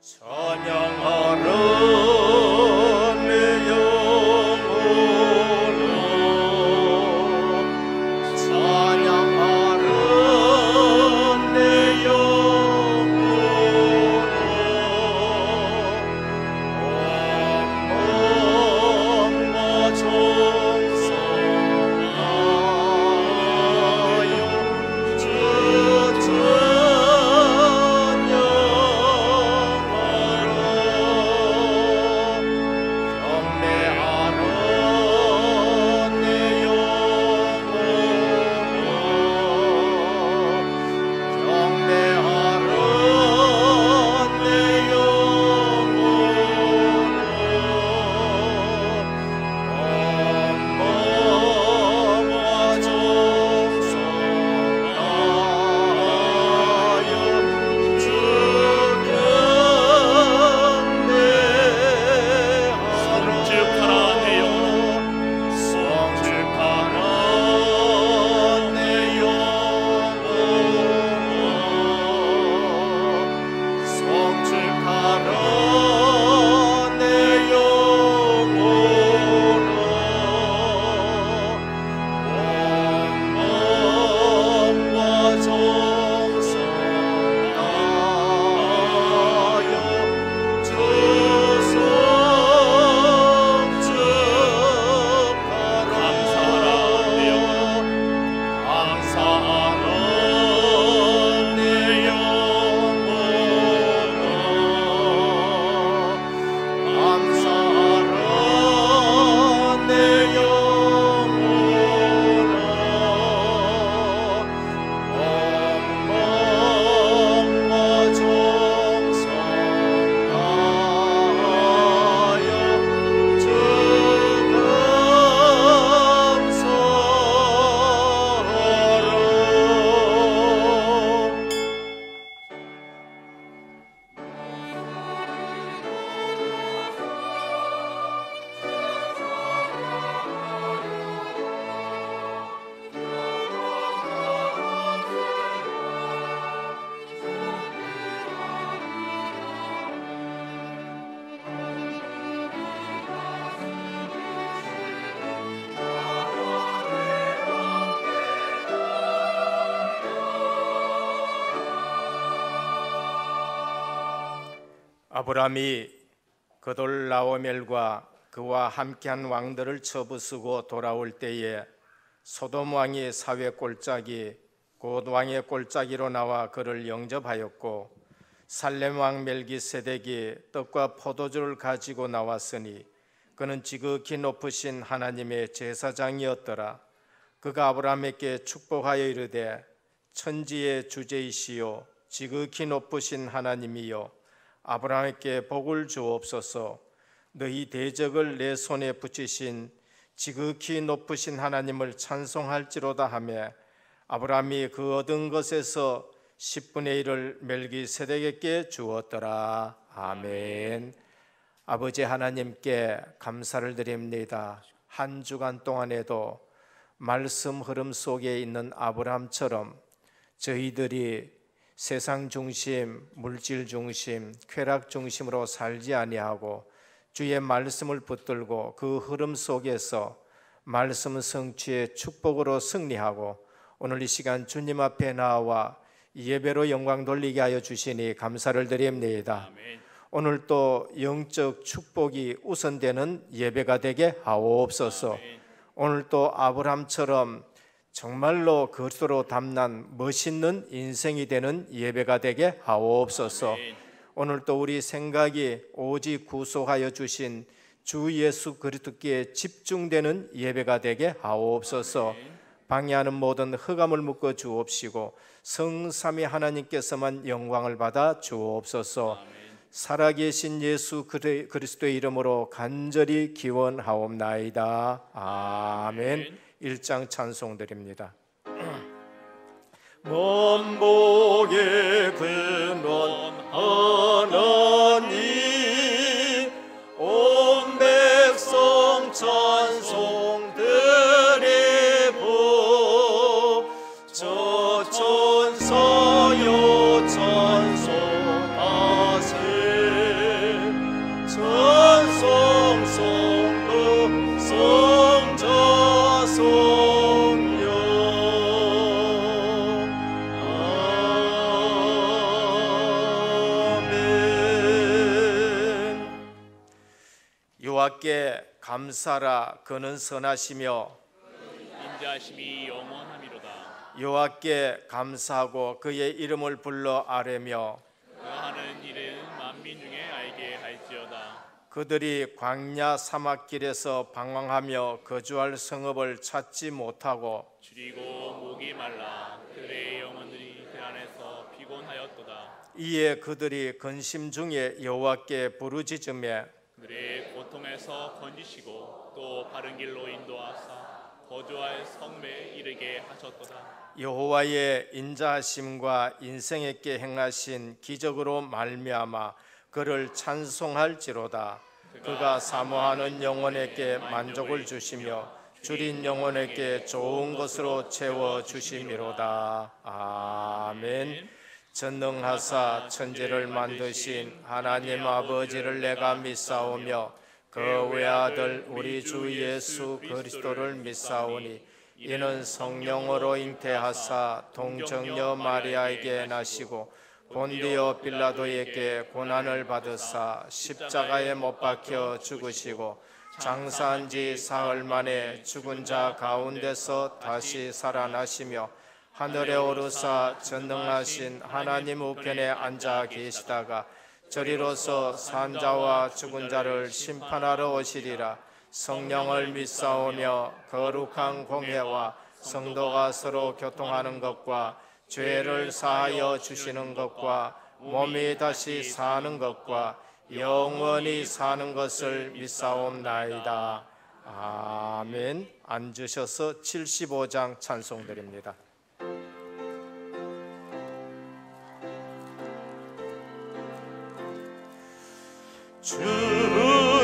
찬양하라 내 영혼아, 찬양하라 내 영혼아. 왕과 정성하여 주 아브라함이 그돌라오멜과 그와 함께한 왕들을 처부수고 돌아올 때에 소돔 왕이 사회 꼴짝이 곧 왕의 꼴짝이로 나와 그를 영접하였고, 살렘 왕 멜기세덱이 떡과 포도주를 가지고 나왔으니 그는 지극히 높으신 하나님의 제사장이었더라. 그가 아브라함에게 축복하여 이르되, 천지의 주제이시요 지극히 높으신 하나님이여, 아브라함에게 복을 주옵소서. 너희 대적을 내 손에 붙이신 지극히 높으신 하나님을 찬송할지로다 하며, 아브라함이 그 얻은 것에서 10분의 1을 멜기세덱에게 주었더라. 아멘. 아버지 하나님께 감사를 드립니다. 한 주간 동안에도 말씀 흐름 속에 있는 아브라함처럼 저희들이 세상 중심, 물질 중심, 쾌락 중심으로 살지 아니하고 주의 말씀을 붙들고 그 흐름 속에서 말씀 성취의 축복으로 승리하고 오늘 이 시간 주님 앞에 나와 예배로 영광 돌리게 하여 주시니 감사를 드립니다. 아멘. 오늘 또 영적 축복이 우선되는 예배가 되게 하옵소서. 아멘. 오늘 또 아브라함처럼 정말로 그리스도로 담난 멋있는 인생이 되는 예배가 되게 하옵소서. 아멘. 오늘 또 우리 생각이 오직 구속하여 주신 주 예수 그리스도께 집중되는 예배가 되게 하옵소서. 아멘. 방해하는 모든 흑암을 묶어 주옵시고 성삼위 하나님께서만 영광을 받아 주옵소서. 아멘. 살아계신 예수 그리스도의 이름으로 간절히 기원하옵나이다. 아멘. 1장 찬송 드립니다. 먼 복의 근원 하나님, 온 백성 찬송 드리고, 저 천사여 찬송하세. 여호와께 감사라. 그는 선하시며 인자하심이 영원함이로다. 여호와께 감사하고 그의 이름을 불러 아뢰며 그가 하는 일은 만민 중에 알게 할지어다. 그들이 광야 사막길에서 방황하며 거주할 성읍을 찾지 못하고 줄이고 목이 말라 그들의 영혼들이 그 안에서 피곤하였도다. 이에 그들이 근심 중에 여호와께 부르짖으며 그들의 고통에서 건지시고 또 바른 길로 인도하사 거주할 성읍에 이르게 하셨도다. 여호와의 인자하심과 인생에게 행하신 기적으로 말미암아 그를 찬송할지로다. 그가 사모하는 영혼에게 만족을 주시며 줄인 영혼에게 좋은 것으로 채워 주심이로다. 아멘. 전능하사 천지를 만드신 하나님 아버지를 내가 믿사오며 그 외아들 우리 주 예수 그리스도를 믿사오니 이는 성령으로 잉태하사 동정녀 마리아에게 나시고 본디오 빌라도에게 고난을 받으사 십자가에 못 박혀 죽으시고 장사한 지 사흘 만에 죽은 자 가운데서 다시 살아나시며 하늘에 오르사 전능하신 하나님 우편에 앉아 계시다가 저리로서 산자와 죽은 자를 심판하러 오시리라. 성령을 믿사오며 거룩한 공회와 성도가 서로 교통하는 것과 죄를 사하여 주시는 것과 몸이 다시 사는 것과 영원히 사는 것을 믿사옵나이다. 아멘. 앉으셔서 75장 찬송드립니다. 주여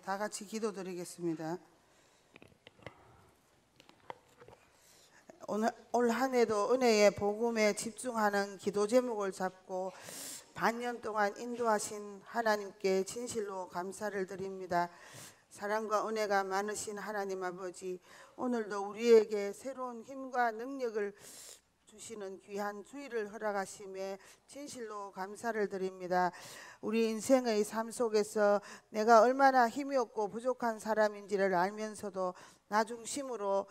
다 같이 기도드리겠습니다. 올 한 해도 은혜의 복음에 집중하는 기도 제목을 잡고 반년 동안 인도하신 하나님께 진실로 감사를 드립니다. 사랑과 은혜가 많으신 하나님 아버지, 오늘도 우리에게 새로운 힘과 능력을 주시는 귀한 주일을 허락하심에 진실로 감사를 드립니다. 우리 인생의 삶 속에서 내가 얼마나 힘이 없고 부족한 사람인지를 알면서도 나 중심으로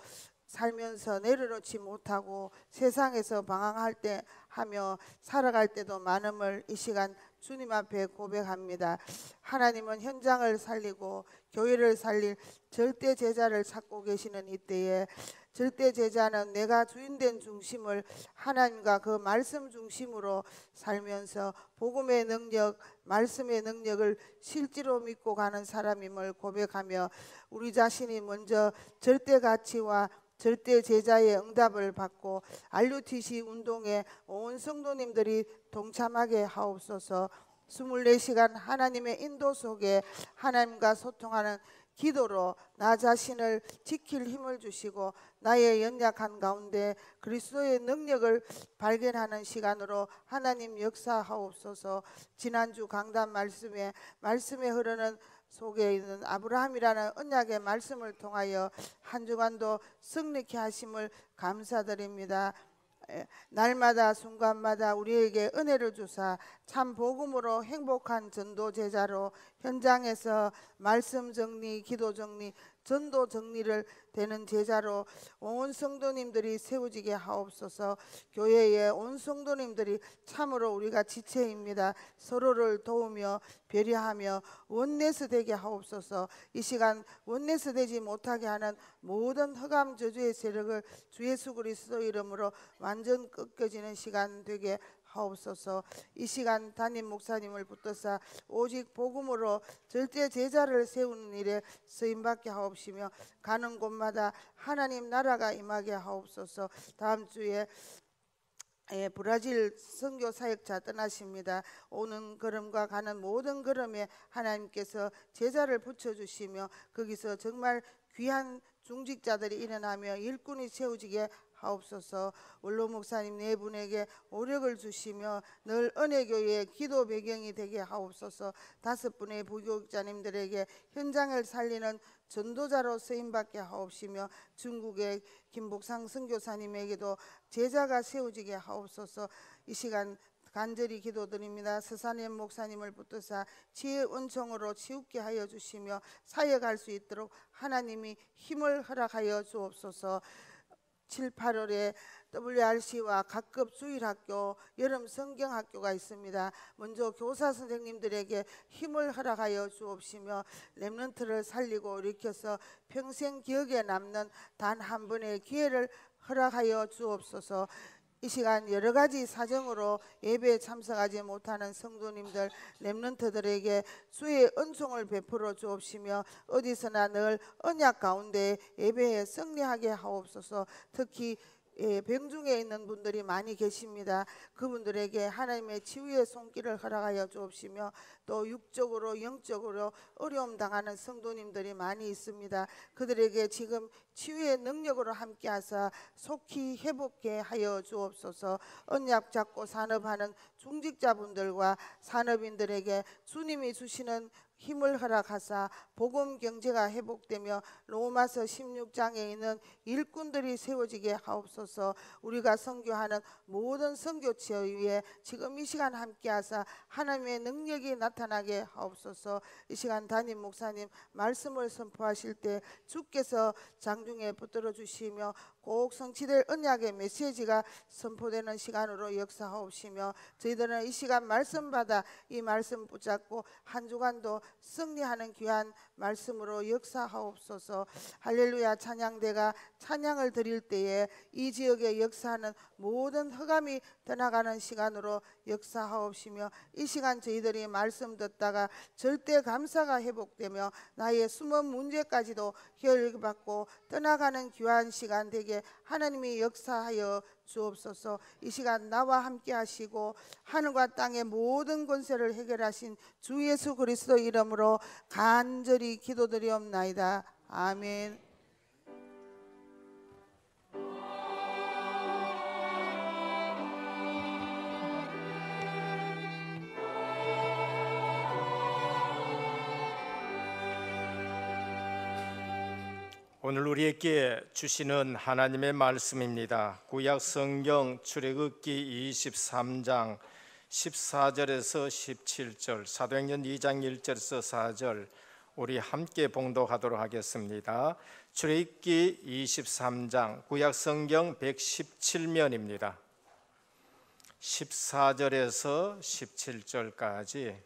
살면서 내려놓지 못하고 세상에서 방황할 때 하며 살아갈 때도 많음을 이 시간 주님 앞에 고백합니다. 하나님은 현장을 살리고 교회를 살릴 절대 제자를 찾고 계시는 이때에 절대 제자는 내가 주인된 중심을 하나님과 그 말씀 중심으로 살면서 복음의 능력, 말씀의 능력을 실제로 믿고 가는 사람임을 고백하며 우리 자신이 먼저 절대 가치와 절대 제자의 응답을 받고 RUTC 운동에 온 성도님들이 동참하게 하옵소서. 24시간 하나님의 인도 속에 하나님과 소통하는 기도로 나 자신을 지킬 힘을 주시고 나의 연약한 가운데 그리스도의 능력을 발견하는 시간으로 하나님 역사하옵소서. 지난주 강단 말씀에 흐르는 속에 있는 아브라함이라는 언약의 말씀을 통하여 한 주간도 승리케 하심을 감사드립니다. 날마다 순간마다 우리에게 은혜를 주사 참 복음으로 행복한 전도 제자로 현장에서 말씀 정리, 기도 정리, 전도 정리를 되는 제자로 온 성도님들이 세워지게 하옵소서. 교회의 온 성도님들이 참으로 우리가 지체입니다. 서로를 도우며 배려하며 원내스 되게 하옵소서. 이 시간 원내스 되지 못하게 하는 모든 흑암 저주의 세력을 주 예수 그리스도 이름으로 완전 꺾여지는 시간 되게 하옵소서. 이 시간 담임 목사님을 붙들사 오직 복음으로 절대 제자를 세우는 일에 쓰임받게 하옵시며 가는 곳마다 하나님 나라가 임하게 하옵소서. 다음 주에 브라질 선교 사역자 떠나십니다. 오는 걸음과 가는 모든 걸음에 하나님께서 제자를 붙여주시며 거기서 정말 귀한 중직자들이 일어나며 일꾼이 세워지게 하옵소서. 원로 목사님 네 분에게 오력을 주시며 늘 은혜교회의 기도 배경이 되게 하옵소서. 5분의 부교육자님들에게 현장을 살리는 전도자로 쓰임받게 하옵시며 중국의 김복상 선교사님에게도 제자가 세워지게 하옵소서. 이 시간 간절히 기도드립니다. 서산현 목사님을 붙드사 지혜 은총으로 치우게 하여 주시며 사역할 수 있도록 하나님이 힘을 허락하여 주옵소서. 7, 8월에 WRC와 각급 주일학교, 여름 성경학교가 있습니다. 먼저 교사 선생님들에게 힘을 허락하여 주옵시며 렘넌트를 살리고 일으켜서 평생 기억에 남는 단 한 번의 기회를 허락하여 주옵소서. 이 시간 여러 가지 사정으로 예배에 참석하지 못하는 성도님들, 렘넌트들에게 주의 은총을 베풀어 주옵시며 어디서나 늘 언약 가운데 예배에 승리하게 하옵소서. 특히 병중에 있는 분들이 많이 계십니다. 그분들에게 하나님의 치유의 손길을 허락하여 주옵시며 또 육적으로 영적으로 어려움 당하는 성도님들이 많이 있습니다. 그들에게 지금 치유의 능력으로 함께하사 속히 회복케 하여 주옵소서. 언약 잡고 산업하는 중직자분들과 산업인들에게 주님이 주시는 힘을 허락하사 복음 경제가 회복되며 로마서 16장에 있는 일꾼들이 세워지게 하옵소서. 우리가 선교하는 모든 선교지에 위해 지금 이 시간 함께하사 하나님의 능력이 나타나게 하옵소서. 이 시간 담임 목사님 말씀을 선포하실 때 주께서 장중에 붙들어 주시며 꼭 성취될 언약의 메시지가 선포되는 시간으로 역사하옵시며 저희들은 이 시간 말씀 받아 이 말씀 붙잡고 한 주간도 승리하는 귀한 말씀으로 역사하옵소서. 할렐루야. 찬양대가 찬양을 드릴 때에 이 지역에 역사하는 모든 흑암이 떠나가는 시간으로 역사하옵시며 이 시간 저희들이 말씀 듣다가 절대 감사가 회복되며 나의 숨은 문제까지도 해결받고 떠나가는 귀한 시간 되게 하나님이 역사하여 주옵소서. 이 시간 나와 함께 하시고 하늘과 땅의 모든 권세를 해결하신 주 예수 그리스도 이름으로 간절히 기도드리옵나이다. 아멘. 오늘 우리에게 주시는 하나님의 말씀입니다. 구약 성경 출애굽기 23장 14절에서 17절, 사도행전 2장 1절에서 4절 우리 함께 봉독하도록 하겠습니다. 출애굽기 23장 구약 성경 117면입니다. 14절에서 17절까지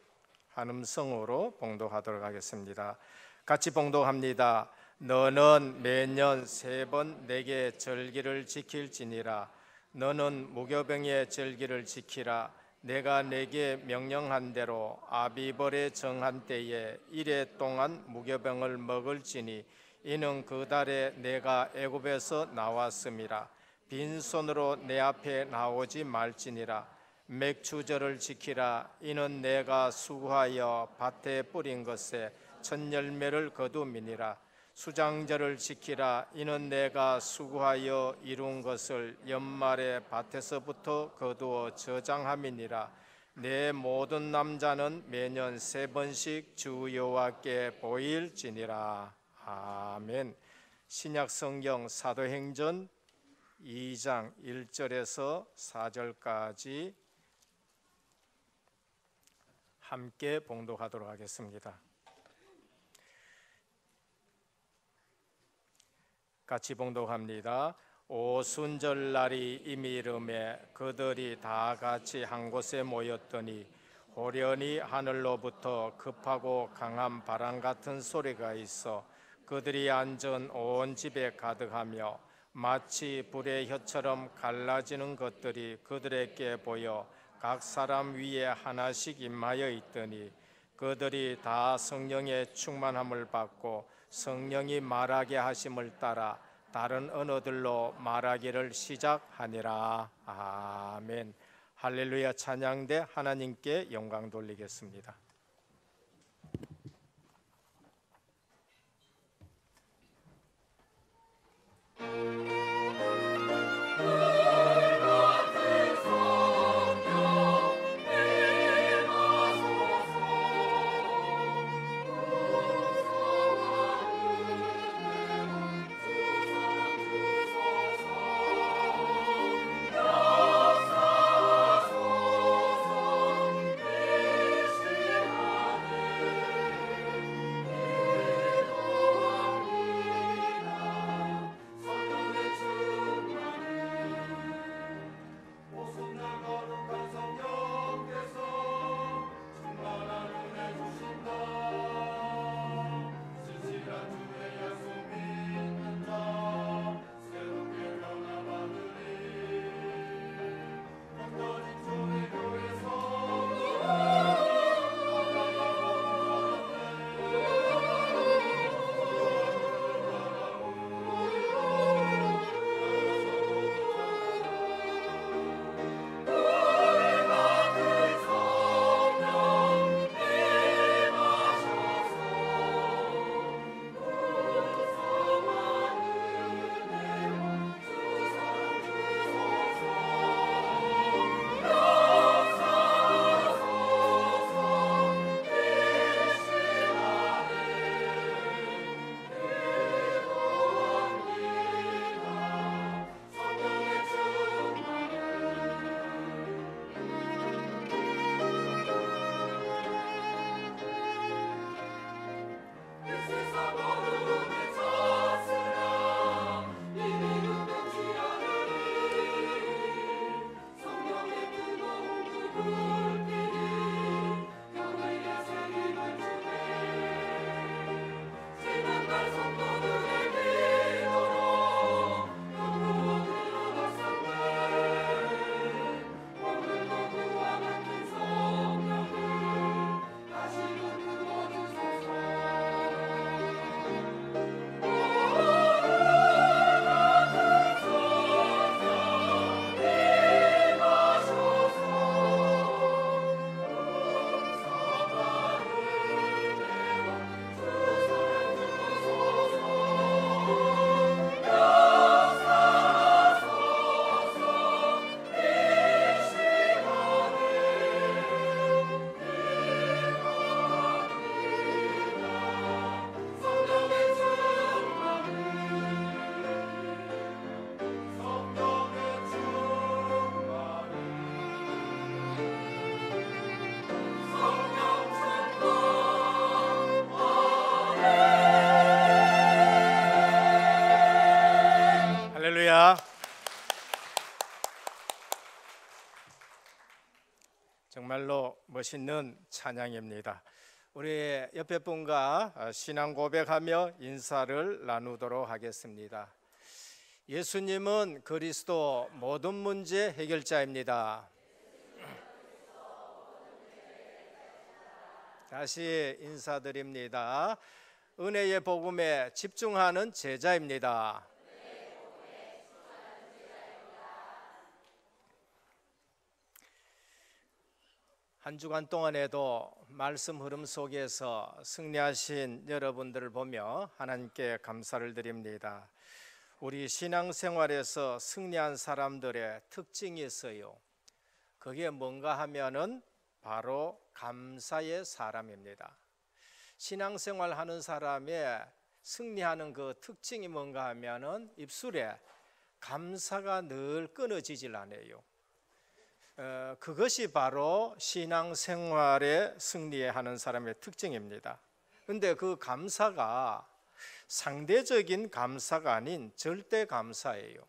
한음성으로 봉독하도록 하겠습니다. 같이 봉독합니다. 너는 매년 3번 내게 절기를 지킬지니라. 너는 무교병의 절기를 지키라. 내가 내게 명령한 대로 아비벌의 정한 때에 1해 동안 무교병을 먹을지니 이는 그 달에 내가 애굽에서 나왔음이라. 빈손으로 내 앞에 나오지 말지니라. 맥추절을 지키라. 이는 내가 수고하여 밭에 뿌린 것에 첫 열매를 거둠이니라. 수장절을 지키라. 이는 내가 수고하여 이룬 것을 연말에 밭에서부터 거두어 저장함이니라. 내 모든 남자는 매년 3번씩 주 여호와께 보일지니라. 아멘. 신약 성경 사도행전 2장 1절에서 4절까지 함께 봉독하도록 하겠습니다. 같이 봉독합니다. 오순절날이 이미 이름에 그들이 다 같이 한 곳에 모였더니 호련히 하늘로부터 급하고 강한 바람 같은 소리가 있어 그들이 앉은 온 집에 가득하며 마치 불의 혀처럼 갈라지는 것들이 그들에게 보여 각 사람 위에 하나씩 임하여 있더니 그들이 다 성령의 충만함을 받고 성령이 말하게 하심을 따라 다른 언어들로 말하기를 시작하니라. 아멘. 할렐루야. 찬양대 하나님께 영광 돌리겠습니다. 할렐루야. 정말로 멋있는 찬양입니다. 우리 옆에 분과 신앙 고백하며 인사를 나누도록 하겠습니다. 예수님은 그리스도 모든 문제 해결자입니다. 다시 인사드립니다. 은혜의 복음에 집중하는 제자입니다. 한 주간 동안에도 말씀 흐름 속에서 승리하신 여러분들을 보며 하나님께 감사를 드립니다. 우리 신앙생활에서 승리한 사람들의 특징이 있어요. 그게 뭔가 하면은 바로 감사의 사람입니다. 신앙생활 하는 사람의 승리하는 그 특징이 뭔가 하면은 입술에 감사가 늘 끊어지질 않아요. 그것이 바로 신앙생활에 승리하는 사람의 특징입니다. 그런데 그 감사가 상대적인 감사가 아닌 절대 감사예요.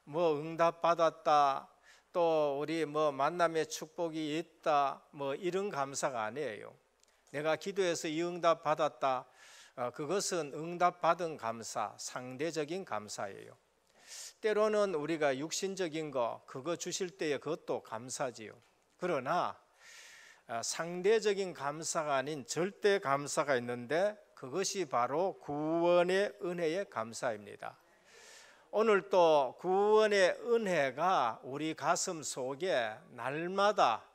뭐 응답 받았다, 또 우리 뭐 만남의 축복이 있다, 뭐 이런 감사가 아니에요. 내가 기도해서 이 응답 받았다, 그것은 응답 받은 감사, 상대적인 감사예요. 때로는 우리가 육신적인 거 그거 주실 때에 그것도 감사지요. 그러나 상대적인 감사가 아닌 절대 감사가 있는데 그것이 바로 구원의 은혜의 감사입니다. 오늘 또 구원의 은혜가 우리 가슴 속에 날마다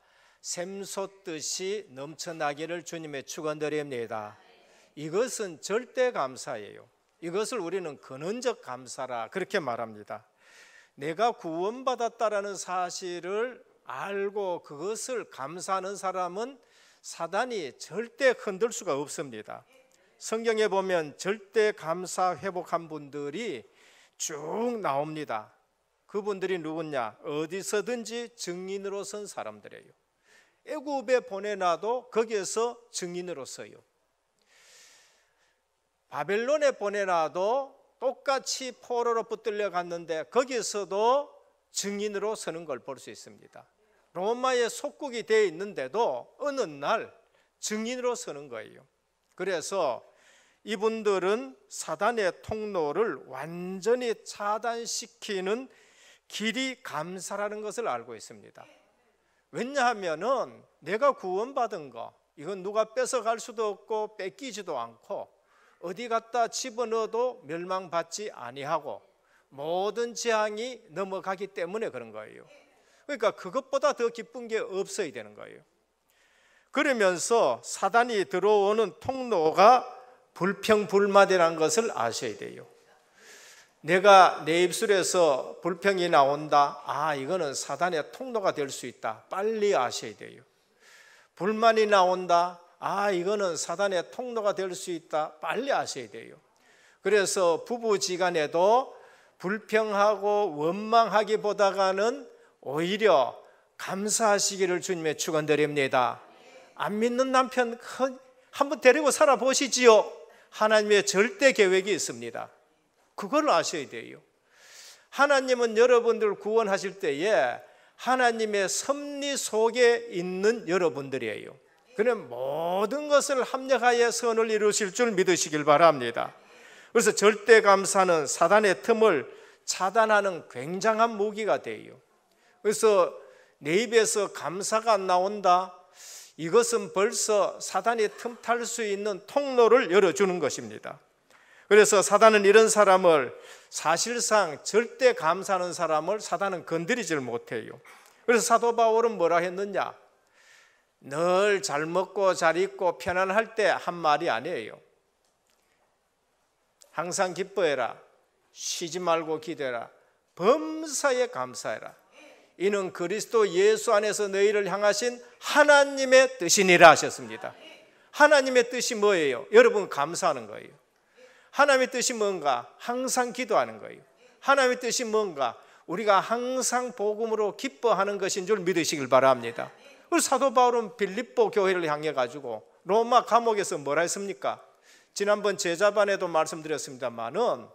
샘솟듯이 넘쳐나기를 주님의 축원드립니다. 이것은 절대 감사예요. 이것을 우리는 근원적 감사라 그렇게 말합니다. 내가 구원받았다라는 사실을 알고 그것을 감사하는 사람은 사단이 절대 흔들 수가 없습니다. 성경에 보면 절대 감사 회복한 분들이 쭉 나옵니다. 그분들이 누구냐? 어디서든지 증인으로 선 사람들이에요. 애굽에 보내놔도 거기에서 증인으로 서요. 바벨론에 보내놔도 똑같이 포로로 붙들려 갔는데 거기에서도 증인으로 서는 걸 볼 수 있습니다. 로마의 속국이 되어 있는데도 어느 날 증인으로 서는 거예요. 그래서 이분들은 사단의 통로를 완전히 차단시키는 길이 감사라는 것을 알고 있습니다. 왜냐하면은 내가 구원받은 거 이건 누가 뺏어갈 수도 없고 뺏기지도 않고 어디 갖다 집어넣어도 멸망받지 아니하고 모든 재앙이 넘어가기 때문에 그런 거예요. 그러니까 그것보다 더 기쁜 게 없어야 되는 거예요. 그러면서 사단이 들어오는 통로가 불평불만이라는 것을 아셔야 돼요. 내가 내 입술에서 불평이 나온다, 이거는 사단의 통로가 될 수 있다, 빨리 아셔야 돼요. 불만이 나온다, 이거는 사단의 통로가 될 수 있다, 빨리 아셔야 돼요. 그래서 부부지간에도 불평하고 원망하기보다는 오히려 감사하시기를 주님의 축원드립니다. 안 믿는 남편 한번 데리고 살아보시지요. 하나님의 절대 계획이 있습니다. 그걸 아셔야 돼요. 하나님은 여러분들 구원하실 때에 하나님의 섭리 속에 있는 여러분들이에요. 그는 모든 것을 합력하여 선을 이루실 줄 믿으시길 바랍니다. 그래서 절대 감사는 사단의 틈을 차단하는 굉장한 무기가 돼요. 그래서 내 입에서 감사가 안 나온다, 이것은 벌써 사단이 틈탈 수 있는 통로를 열어주는 것입니다. 그래서 사단은 이런 사람을, 사실상 절대 감사하는 사람을 사단은 건드리질 못해요. 그래서 사도 바울은 뭐라 했느냐? 늘 잘 먹고 잘 입고 편안할 때 한 말이 아니에요. 항상 기뻐해라, 쉬지 말고 기도해라, 범사에 감사해라. 이는 그리스도 예수 안에서 너희를 향하신 하나님의 뜻이니라 하셨습니다. 하나님의 뜻이 뭐예요? 여러분 감사하는 거예요. 하나님의 뜻이 뭔가? 항상 기도하는 거예요. 하나님의 뜻이 뭔가? 우리가 항상 복음으로 기뻐하는 것인 줄 믿으시길 바랍니다. 그래서 사도 바울은 빌립보 교회를 향해 가지고 로마 감옥에서 뭐라 했습니까? 지난번 제자반에도 말씀드렸습니다만은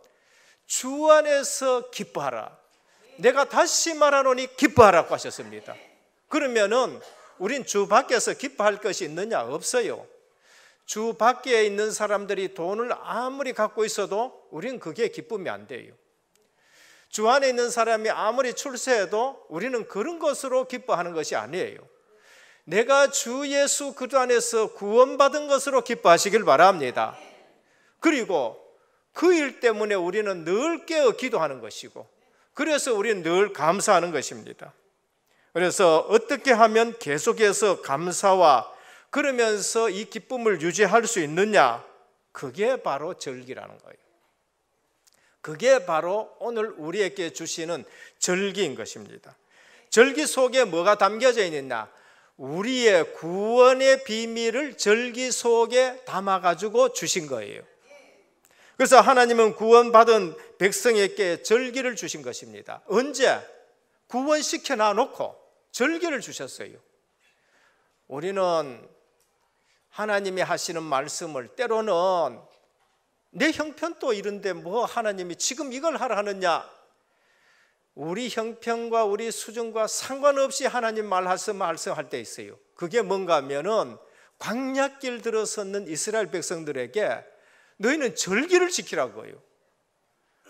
주 안에서 기뻐하라. 내가 다시 말하노니 기뻐하라고 하셨습니다. 그러면은 우린 주 밖에서 기뻐할 것이 있느냐? 없어요. 주 밖에 있는 사람들이 돈을 아무리 갖고 있어도 우리는 그게 기쁨이 안 돼요. 주 안에 있는 사람이 아무리 출세해도 우리는 그런 것으로 기뻐하는 것이 아니에요. 내가 주 예수 그리스도 안에서 구원받은 것으로 기뻐하시길 바랍니다. 그리고 그 일 때문에 우리는 늘 깨어 기도하는 것이고, 그래서 우리는 늘 감사하는 것입니다. 그래서 어떻게 하면 계속해서 감사와 그러면서 이 기쁨을 유지할 수 있느냐? 그게 바로 절기라는 거예요. 그게 바로 오늘 우리에게 주시는 절기인 것입니다. 절기 속에 뭐가 담겨져 있느냐? 우리의 구원의 비밀을 절기 속에 담아가지고 주신 거예요. 그래서 하나님은 구원받은 백성에게 절기를 주신 것입니다. 언제? 구원시켜 놔놓고 절기를 주셨어요. 우리는 하나님이 하시는 말씀을 때로는 내 형편도 이런데 뭐 하나님이 지금 이걸 하라 하느냐? 우리 형편과 우리 수준과 상관없이 하나님 말씀할 때 있어요. 그게 뭔가 하면은 광야길 들어섰는 이스라엘 백성들에게 너희는 절기를 지키라고요.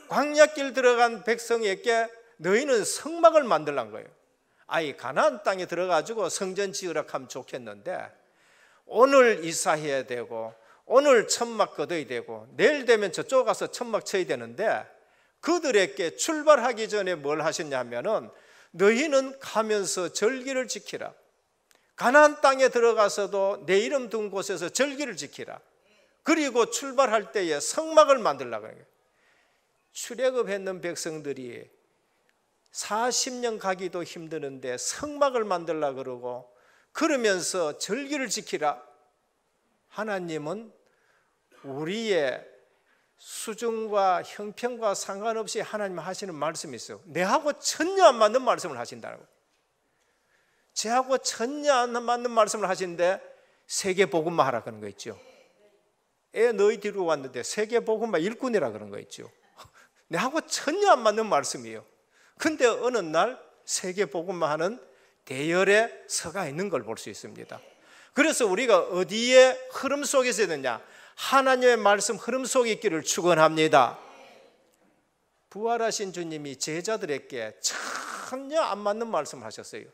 광야길 들어간 백성에게 너희는 성막을 만들란 거예요. 아이 가나안 땅에 들어가지고 성전 지으라 하면 좋겠는데 오늘 이사해야 되고 오늘 천막 걷어야 되고 내일 되면 저쪽 가서 천막 쳐야 되는데 그들에게 출발하기 전에 뭘 하셨냐면은 너희는 가면서 절기를 지키라. 가나안 땅에 들어가서도 내 이름 둔 곳에서 절기를 지키라. 그리고 출발할 때에 성막을 만들라고 해요. 출애굽했는 백성들이 40년 가기도 힘드는데 성막을 만들라 그러고 그러면서 절기를 지키라. 하나님은 우리의 수준과 형편과 상관없이 하나님 하시는 말씀이 있어요. 내하고 전혀 안 맞는 말씀을 하신다고. 제하고 전혀 안 맞는 말씀을 하시는데 세계복음만 하라 그런 거 있죠. 애 너희 뒤로 왔는데 세계복음만 일꾼이라 그런 거 있죠. 내하고 전혀 안 맞는 말씀이에요. 근데 어느 날 세계복음만 하는 대열에 서가 있는 걸 볼 수 있습니다. 그래서 우리가 어디에 흐름 속에 있느냐? 하나님의 말씀 흐름 속에 있기를 축원합니다. 부활하신 주님이 제자들에게 전혀 안 맞는 말씀을 하셨어요.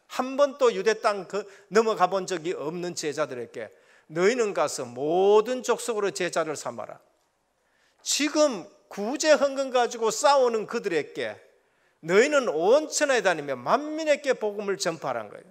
한 번도 유대 땅 넘어가 본 적이 없는 제자들에게 너희는 가서 모든 족속으로 제자를 삼아라. 지금 구제 헌금 가지고 싸우는 그들에게 너희는 온 천하에 다니며 만민에게 복음을 전파하라는 거예요.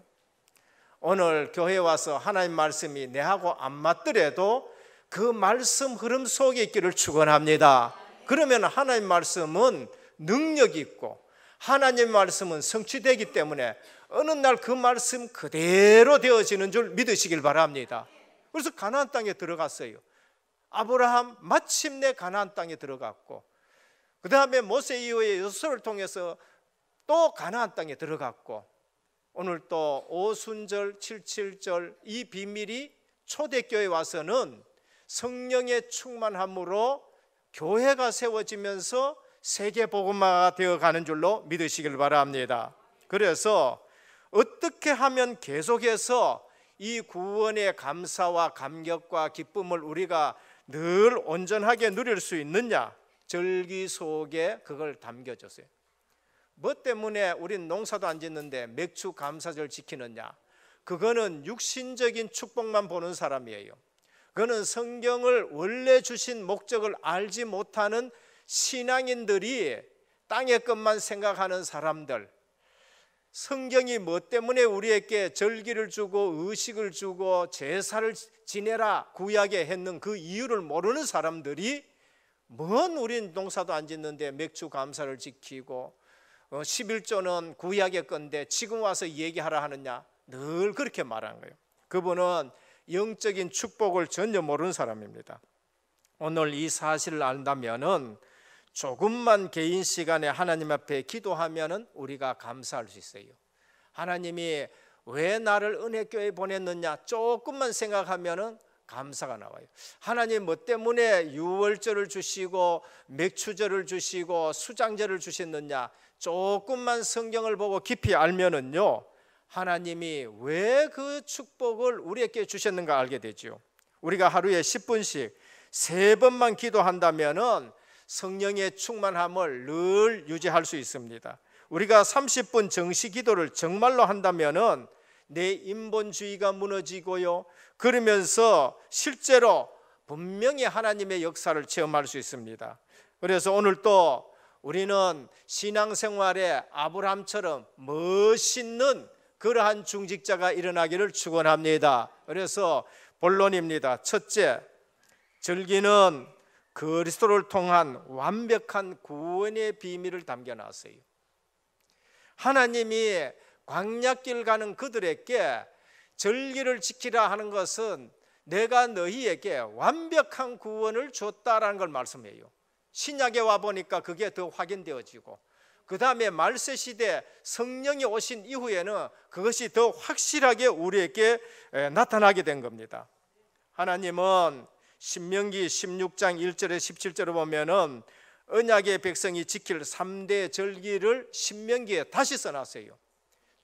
오늘 교회에 와서 하나님 말씀이 내하고 안 맞더라도 그 말씀 흐름 속에 있기를 축원합니다. 그러면 하나님 말씀은 능력이 있고 하나님 말씀은 성취되기 때문에 어느 날 그 말씀 그대로 되어지는 줄 믿으시길 바랍니다. 그래서 가나안 땅에 들어갔어요. 아브라함 마침내 가나안 땅에 들어갔고 그 다음에 모세 이후에 여호수아를 통해서 또 가나안 땅에 들어갔고 오늘 또 오순절 77절 이 비밀이 초대교회에 와서는 성령의 충만함으로 교회가 세워지면서 세계복음화가 되어가는 줄로 믿으시길 바랍니다. 그래서 어떻게 하면 계속해서 이 구원의 감사와 감격과 기쁨을 우리가 늘 온전하게 누릴 수 있느냐? 절기 속에 그걸 담겨줬어요. 뭐 때문에 우린 농사도 안 짓는데 맥주 감사절 지키느냐? 그거는 육신적인 축복만 보는 사람이에요. 그거는 성경을 원래 주신 목적을 알지 못하는 신앙인들이 땅의 것만 생각하는 사람들, 성경이 뭐 때문에 우리에게 절기를 주고 의식을 주고 제사를 지내라 구약에 했는 그 이유를 모르는 사람들이 뭔 우린 농사도 안 짓는데 맥주 감사를 지키고 11조는 구약의 건데 지금 와서 얘기하라 하느냐? 늘 그렇게 말하는 거예요. 그분은 영적인 축복을 전혀 모르는 사람입니다. 오늘 이 사실을 안다면은 조금만 개인 시간에 하나님 앞에 기도하면은 우리가 감사할 수 있어요. 하나님이 왜 나를 은혜교회에 보냈느냐 조금만 생각하면은 감사가 나와요. 하나님 뭐 때문에 유월절을 주시고 맥추절을 주시고 수장절을 주셨느냐, 조금만 성경을 보고 깊이 알면은요, 하나님이 왜 그 축복을 우리에게 주셨는가 알게 되죠. 우리가 하루에 10분씩 3번만 기도한다면은 성령의 충만함을 늘 유지할 수 있습니다. 우리가 30분 정시 기도를 정말로 한다면은 내 인본주의가 무너지고요, 그러면서 실제로 분명히 하나님의 역사를 체험할 수 있습니다. 그래서 오늘 또 우리는 신앙생활에 아브라함처럼 멋있는 그러한 중직자가 일어나기를 축원합니다. 그래서 본론입니다. 첫째, 절기는 그리스도를 통한 완벽한 구원의 비밀을 담겨놨어요. 하나님이 광야길 가는 그들에게 절기를 지키라 하는 것은 내가 너희에게 완벽한 구원을 줬다라는 걸 말씀해요. 신약에 와 보니까 그게 더 확인되어지고, 그 다음에 말세 시대 성령이 오신 이후에는 그것이 더 확실하게 우리에게 나타나게 된 겁니다. 하나님은 신명기 16장 1절에 17절을 보면은 언약의 백성이 지킬 3대 절기를 신명기에 다시 써놨어요.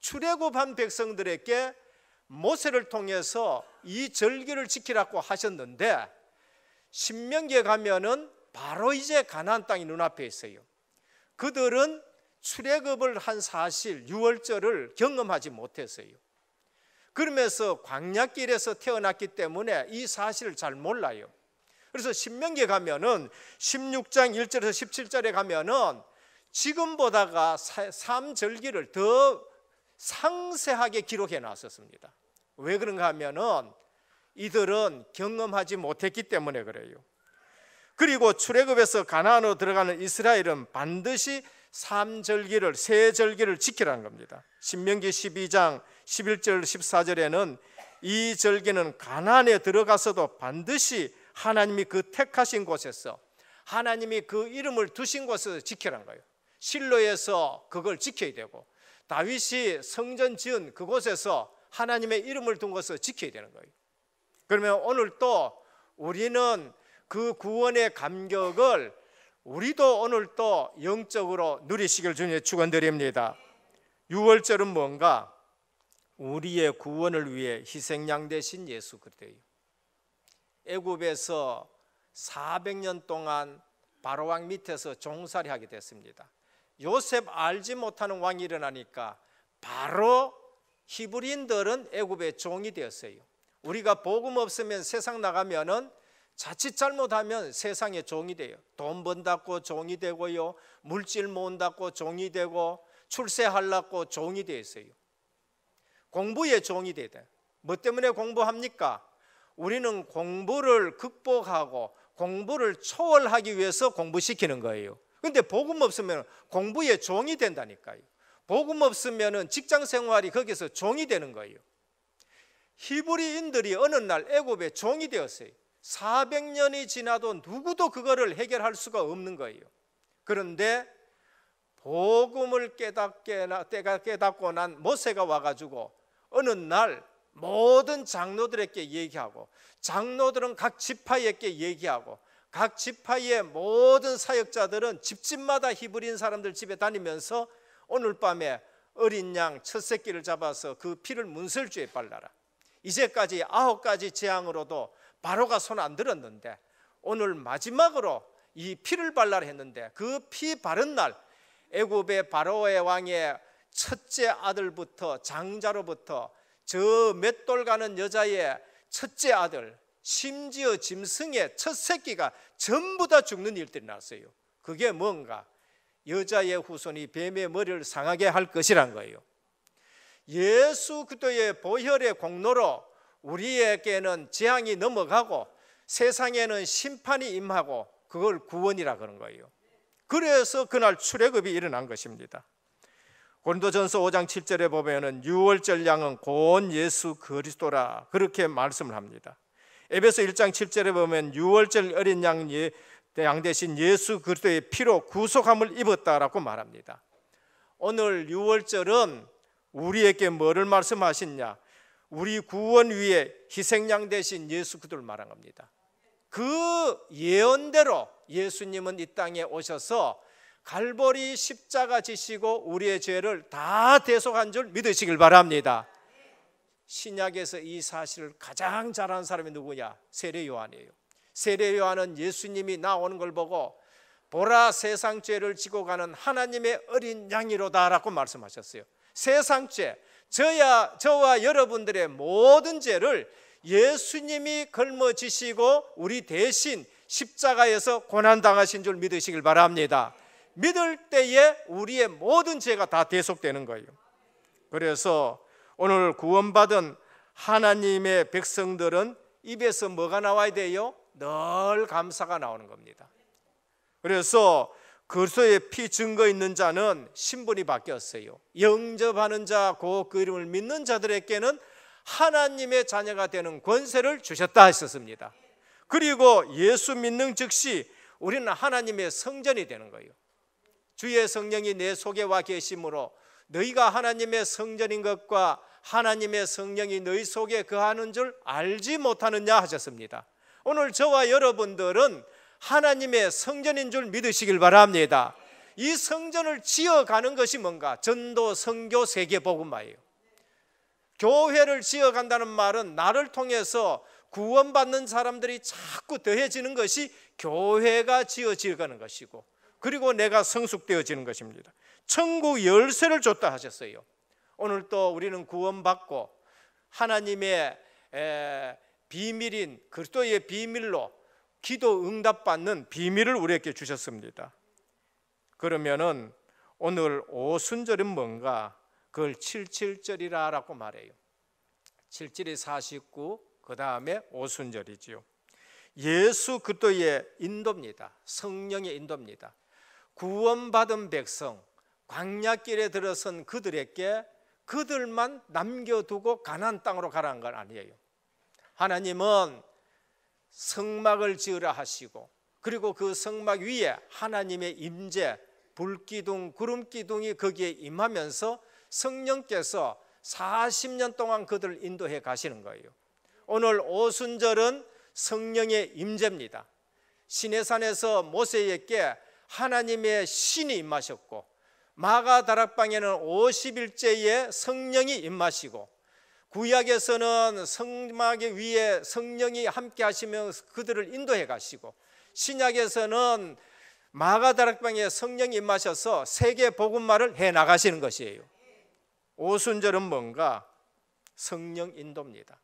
출애굽한 백성들에게 모세를 통해서 이 절기를 지키라고 하셨는데, 신명기에 가면은 바로 이제 가나안 땅이 눈앞에 있어요. 그들은 출애굽을 한 사실 유월절을 경험하지 못했어요. 그러면서 광야길에서 태어났기 때문에 이 사실을 잘 몰라요. 그래서 신명기에 가면은 16장 1절에서 17절에 가면은 지금보다가 3절기를 더 상세하게 기록해 놨었습니다. 왜 그런가 하면은 이들은 경험하지 못했기 때문에 그래요. 그리고 출애굽에서 가나안으로 들어가는 이스라엘은 반드시 3절기를, 세 절기를 지키라는 겁니다. 신명기 12장 11절 14절에는 이 절기는 가나안에 들어가서도 반드시 하나님이 그 택하신 곳에서, 하나님이 그 이름을 두신 곳에서 지키라는 거예요. 실로에서 그걸 지켜야 되고, 다윗이 성전 지은 그곳에서 하나님의 이름을 둔 것을 지켜야 되는 거예요. 그러면 오늘 또 우리는 그 구원의 감격을 우리도 오늘 또 영적으로 누리시길 주님의 축원드립니다. 유월절은 뭔가? 우리의 구원을 위해 희생양 되신 예수 그리스도예요. 애굽에서 400년 동안 바로왕 밑에서 종살이 하게 됐습니다. 요셉 알지 못하는 왕이 일어나니까 바로 히브리인들은 애굽의 종이 되었어요. 우리가 복음 없으면 세상 나가면은 자칫 잘못하면 세상의 종이 돼요. 돈 번다고 종이 되고요, 물질 모은다고 종이 되고, 출세하려고 종이 되어 있어요. 공부의 종이 돼야 돼요. 뭐 때문에 공부합니까? 우리는 공부를 극복하고 공부를 초월하기 위해서 공부시키는 거예요. 그런데 복음 없으면 공부의 종이 된다니까요. 복음 없으면 직장 생활이 거기서 종이 되는 거예요. 히브리인들이 어느 날 애굽의 종이 되었어요. 400년이 지나도 누구도 그거를 해결할 수가 없는 거예요. 그런데 복음을 깨닫고 난 모세가 와가지고 어느 날 모든 장로들에게 얘기하고, 장로들은 각 지파에게 얘기하고, 각 지파의 모든 사역자들은 집집마다 히브리인 사람들 집에 다니면서 오늘 밤에 어린 양 첫 새끼를 잡아서 그 피를 문설주에 발라라. 이제까지 9가지 재앙으로도 바로가 손 안 들었는데 오늘 마지막으로 이 피를 발라라 했는데, 그 피 바른 날 애굽의 바로의 왕의 첫째 아들부터 장자로부터 저 맷돌 가는 여자의 첫째 아들, 심지어 짐승의 첫 새끼가 전부 다 죽는 일들이 났어요. 그게 뭔가? 여자의 후손이 뱀의 머리를 상하게 할 것이란 거예요. 예수 그리스도의 보혈의 공로로 우리에게는 재앙이 넘어가고 세상에는 심판이 임하고, 그걸 구원이라 그런 거예요. 그래서 그날 출애굽이 일어난 것입니다. 고린도전서 5장 7절에 보면은 유월절 양은 곧 예수 그리스도라 그렇게 말씀을 합니다. 에베소 1장 7절에 보면 유월절 어린 양 대신 예수 그리스도의 피로 구속함을 입었다라고 말합니다. 오늘 유월절은 우리에게 뭐를 말씀하시냐? 우리 구원 위에 희생양 되신 예수 그리스도를 말한 겁니다. 그 예언대로 예수님은 이 땅에 오셔서 갈보리 십자가 지시고 우리의 죄를 다 대속한 줄 믿으시길 바랍니다. 신약에서 이 사실을 가장 잘하는 사람이 누구냐? 세례 요한이에요. 세례 요한은 예수님이 나오는 걸 보고 보라 세상 죄를 지고 가는 하나님의 어린 양이로다라고 말씀하셨어요. 세상 죄, 저와 여러분들의 모든 죄를 예수님이 걸머지시고 우리 대신 십자가에서 고난당하신 줄 믿으시길 바랍니다. 믿을 때에 우리의 모든 죄가 다 대속되는 거예요. 그래서 오늘 구원받은 하나님의 백성들은 입에서 뭐가 나와야 돼요? 늘 감사가 나오는 겁니다. 그래서 그리스도의 피 증거 있는 자는 신분이 바뀌었어요. 영접하는 자, 그 이름을 믿는 자들에게는 하나님의 자녀가 되는 권세를 주셨다 했었습니다. 그리고 예수 믿는 즉시 우리는 하나님의 성전이 되는 거예요. 주의 성령이 내 속에 와 계심으로 너희가 하나님의 성전인 것과 하나님의 성령이 너희 속에 거하는 줄 알지 못하느냐 하셨습니다. 오늘 저와 여러분들은 하나님의 성전인 줄 믿으시길 바랍니다. 이 성전을 지어가는 것이 뭔가? 전도, 선교, 세계복음화예요. 교회를 지어간다는 말은 나를 통해서 구원받는 사람들이 자꾸 더해지는 것이 교회가 지어가는 것이고, 그리고 내가 성숙되어지는 것입니다. 천국 열쇠를 줬다 하셨어요. 오늘 또 우리는 구원받고 하나님의 비밀인 그리스도의 비밀로 기도 응답받는 비밀을 우리에게 주셨습니다. 그러면은 오늘 오순절은 뭔가? 그걸 77절이라고 말해요. 77이 49, 그 다음에 오순절이지요. 예수 그리스도의 인도입니다. 성령의 인도입니다. 구원받은 백성, 광야길에 들어선 그들에게 그들만 남겨두고 가나안 땅으로 가라는 건 아니에요. 하나님은 성막을 지으라 하시고, 그리고 그 성막 위에 하나님의 임재, 불기둥, 구름기둥이 거기에 임하면서 성령께서 40년 동안 그들을 인도해 가시는 거예요. 오늘 오순절은 성령의 임재입니다. 시내산에서 모세에게 하나님의 신이 임하셨고, 마가다락방에는 50일째에 성령이 임하시고, 구약에서는 성막 위에 성령이 함께 하시면서 그들을 인도해 가시고, 신약에서는 마가다락방에 성령이 임하셔서 세계 복음화를 해 나가시는 것이에요. 오순절은 뭔가? 성령 인도입니다.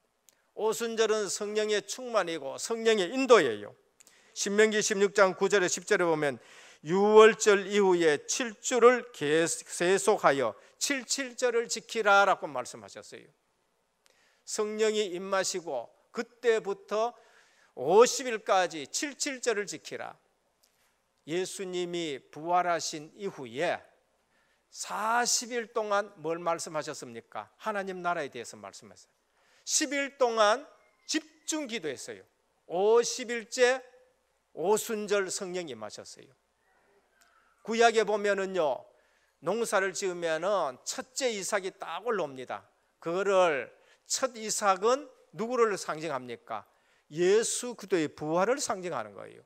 오순절은 성령의 충만이고 성령의 인도예요. 신명기 16장 9절에 10절에 보면 유월절 이후에 7주를 계속하여 77절을 지키라라고 말씀하셨어요. 성령이 임하시고 그때부터 50일까지 77절을 지키라. 예수님이 부활하신 이후에 40일 동안 뭘 말씀하셨습니까? 하나님 나라에 대해서 말씀하셨어요. 10일 동안 집중 기도했어요. 50일째 오순절 성령이 임하셨어요. 구약에 보면은요, 농사를 지으면은 첫째 이삭이 딱 올라옵니다. 그거를 첫 이삭은 누구를 상징합니까? 예수 그리스도의 부활을 상징하는 거예요.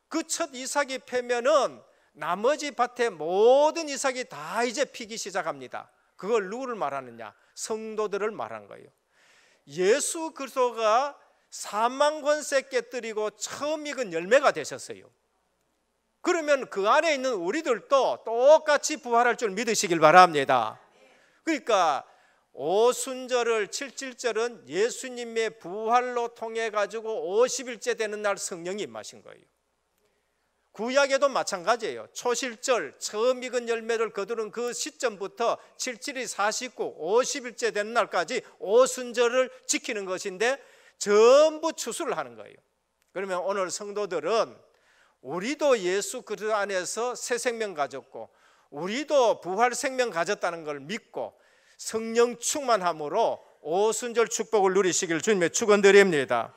그 첫 이삭이 패면은 나머지 밭의 모든 이삭이 다 이제 피기 시작합니다. 그걸 누구를 말하느냐? 성도들을 말하는 거예요. 예수 그리스도가 사망 권세 깨뜨리고 처음 익은 열매가 되셨어요. 그러면 그 안에 있는 우리들도 똑같이 부활할 줄 믿으시길 바랍니다. 그러니까 오순절을 77절은 예수님의 부활로 통해 가지고 50일째 되는 날 성령이 임하신 거예요. 구약에도 마찬가지예요. 초실절 처음 익은 열매를 거두는 그 시점부터 77이 49, 50일째 되는 날까지 오순절을 지키는 것인데 전부 추수를 하는 거예요. 그러면 오늘 성도들은 우리도 예수 그리스도 안에서 새 생명 가졌고 우리도 부활 생명 가졌다는 걸 믿고 성령 충만함으로 오순절 축복을 누리시길 주님의 축원드립니다.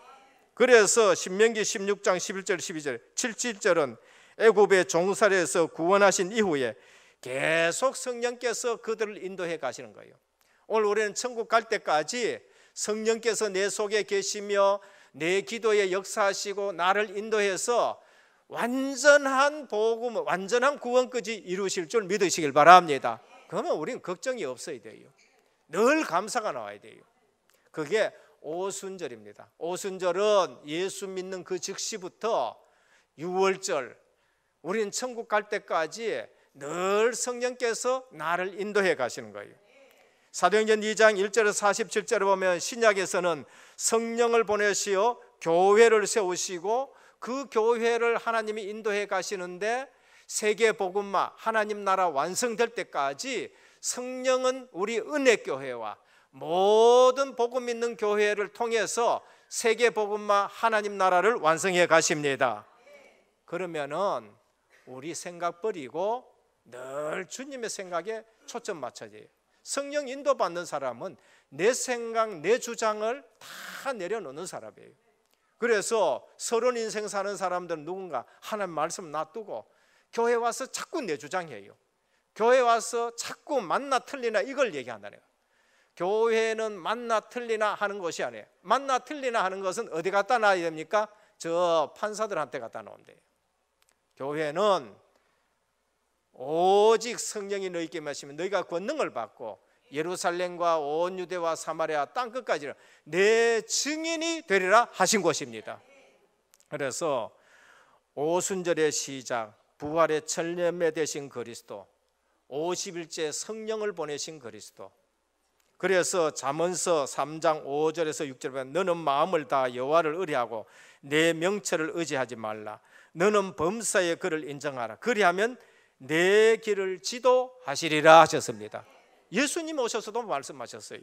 그래서 신명기 16장 11절 12절 77절은 애굽의 종살이에서 구원하신 이후에 계속 성령께서 그들을 인도해 가시는 거예요. 오늘 우리는 천국 갈 때까지 성령께서 내 속에 계시며 내 기도에 역사하시고 나를 인도해서 완전한 복음, 완전한 구원까지 이루실 줄 믿으시길 바랍니다. 그러면 우리는 걱정이 없어야 돼요. 늘 감사가 나와야 돼요. 그게 오순절입니다. 오순절은 예수 믿는 그 즉시부터 유월절, 우리는 천국 갈 때까지 늘 성령께서 나를 인도해 가시는 거예요. 사도행전 2장 1절에서 47절에 보면 신약에서는 성령을 보내시어 교회를 세우시고 그 교회를 하나님이 인도해 가시는데 세계 복음화, 하나님 나라 완성될 때까지 성령은 우리 은혜교회와 모든 복음 있는 교회를 통해서 세계 복음화, 하나님 나라를 완성해 가십니다. 그러면은 우리 생각 버리고 늘 주님의 생각에 초점 맞춰야 돼요. 성령 인도받는 사람은 내 생각, 내 주장을 다 내려놓는 사람이에요. 그래서 서론 인생 사는 사람들은 누군가 하나님 말씀 놔두고 교회 와서 자꾸 내 주장해요. 교회 와서 자꾸 맞나 틀리나 이걸 얘기한다는 거예요. 교회는 맞나 틀리나 하는 것이 아니에요. 맞나 틀리나 하는 것은 어디 갖다 놔야 됩니까? 저 판사들한테 갖다 놓으면 돼요. 교회는 오직 성령이 너희에게 임하시면 너희가 권능을 받고 예루살렘과 온 유대와 사마리아 땅끝까지 내 증인이 되리라 하신 것입니다. 그래서 오순절의 시작, 부활의 천년매 되신 그리스도, 50일째 성령을 보내신 그리스도. 그래서 잠언서 3장 5절에서 6절에 보면 너는 마음을 다 여호와를 의뢰하고 내 명철을 의지하지 말라. 너는 범사의 그를 인정하라. 그리하면 내 길을 지도하시리라 하셨습니다. 예수님 오셔서도 말씀하셨어요.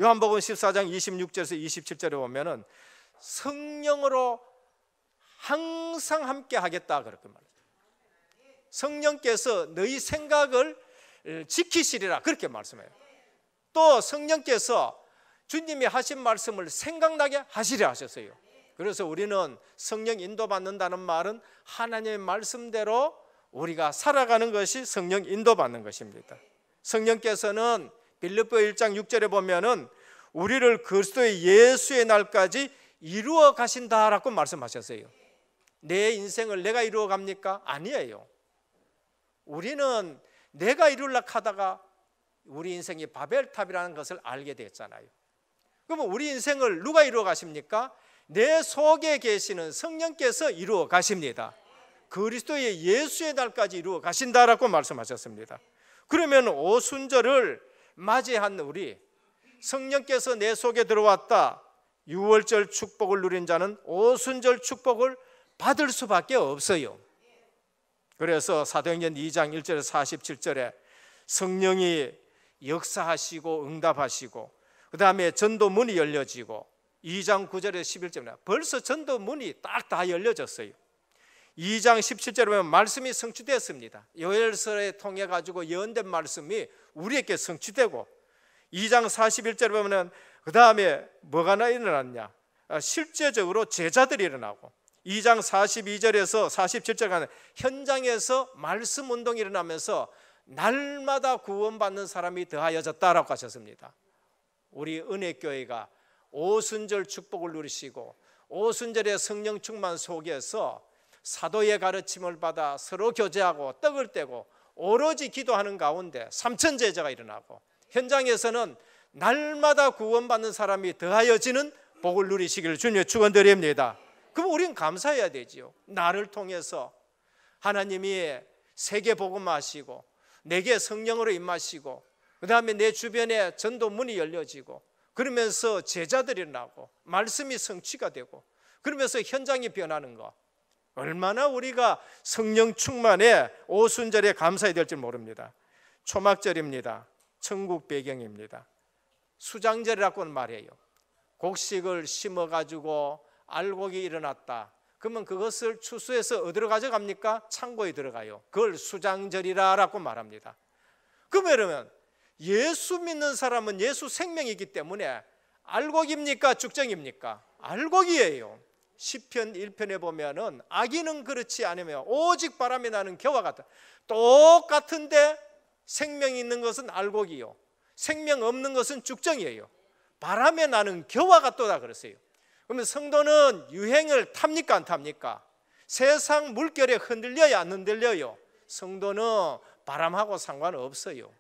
요한복음 14장 26절에서 27절에 보면은 성령으로 항상 함께 하겠다 그렇게 말해요. 성령께서 너희 생각을 지키시리라 그렇게 말씀해요. 또 성령께서 주님이 하신 말씀을 생각나게 하시리라 하셨어요. 그래서 우리는 성령 인도받는다는 말은 하나님의 말씀대로 우리가 살아가는 것이 성령 인도받는 것입니다. 성령께서는 빌립보 1장 6절에 보면은 우리를 그리스도의 예수의 날까지 이루어 가신다라고 말씀하셨어요. 내 인생을 내가 이루어 갑니까? 아니에요. 우리는 내가 이루려고 하다가 우리 인생이 바벨탑이라는 것을 알게 됐잖아요. 그러면 우리 인생을 누가 이루어 가십니까? 내 속에 계시는 성령께서 이루어 가십니다. 그리스도의 예수의 날까지 이루어 가신다라고 말씀하셨습니다. 그러면 오순절을 맞이한 우리, 성령께서 내 속에 들어왔다, 유월절 축복을 누린 자는 오순절 축복을 받을 수밖에 없어요. 그래서 사도행전 2장 1절에서 47절에 성령이 역사하시고 응답하시고 그 다음에 전도문이 열려지고 2장 9절에서 11절에 벌써 전도문이 딱 다 열려졌어요. 2장 17절에 보면 말씀이 성취되었습니다. 요엘서에 통해 가지고 예언된 말씀이 우리에게 성취되고 2장 41절에 보면 그 다음에 뭐가 일어났냐? 실제적으로 제자들이 일어나고 2장 42절에서 47절까지 현장에서 말씀 운동이 일어나면서 날마다 구원받는 사람이 더하여졌다라고 하셨습니다. 우리 은혜교회가 오순절 축복을 누리시고 오순절의 성령 충만 속에서 사도의 가르침을 받아 서로 교제하고 떡을 떼고 오로지 기도하는 가운데 3천 제자가 일어나고 현장에서는 날마다 구원받는 사람이 더하여지는 복을 누리시기를 주님의 축원드립니다. 그럼 우리는 감사해야 되지요. 나를 통해서 하나님이 세계 복음하시고 내게 성령으로 임하시고 그 다음에 내 주변에 전도문이 열려지고 그러면서 제자들이 일어나고 말씀이 성취가 되고 그러면서 현장이 변하는 거 얼마나 우리가 성령 충만에 오순절에 감사해야 될지 모릅니다. 초막절입니다. 천국 배경입니다. 수장절이라고는 말해요. 곡식을 심어가지고 알곡이 일어났다. 그러면 그것을 추수해서 어디로 가져갑니까? 창고에 들어가요. 그걸 수장절이라고 말합니다. 그러면 예수 믿는 사람은 예수 생명이기 때문에 알곡입니까? 죽정입니까? 알곡이에요. 시편 1편에 보면은 악인은 그렇지 않으며 오직 바람이 나는 겨와 같다. 똑같은데 생명이 있는 것은 알곡이요. 생명 없는 것은 죽정이에요. 바람에 나는 겨와 같도다 그랬어요. 그러면 성도는 유행을 탑니까 안 탑니까? 세상 물결에 흔들려야 안 흔들려요? 성도는 바람하고 상관없어요.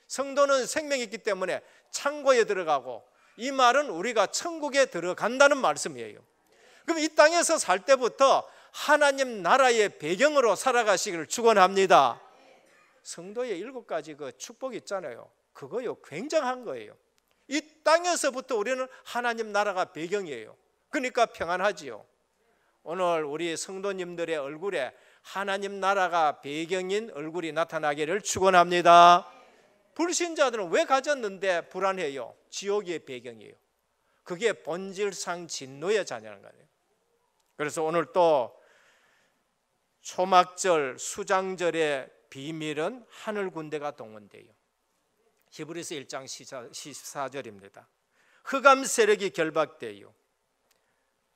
성도는 생명이 있기 때문에 창고에 들어가고, 이 말은 우리가 천국에 들어간다는 말씀이에요. 그럼 이 땅에서 살 때부터 하나님 나라의 배경으로 살아가시기를 축원합니다. 성도의 7가지 그 축복이 있잖아요. 그거요 굉장한 거예요. 이 땅에서부터 우리는 하나님 나라가 배경이에요. 그러니까 평안하지요. 오늘 우리 성도님들의 얼굴에 하나님 나라가 배경인 얼굴이 나타나기를 축원합니다. 불신자들은 왜 가졌는데 불안해요? 지옥의 배경이에요. 그게 본질상 진노의 자녀라는 거예요. 그래서 오늘 또 초막절 수장절의 비밀은 하늘 군대가 동원돼요. 히브리서 1장 14절입니다. 흑암 세력이 결박돼요.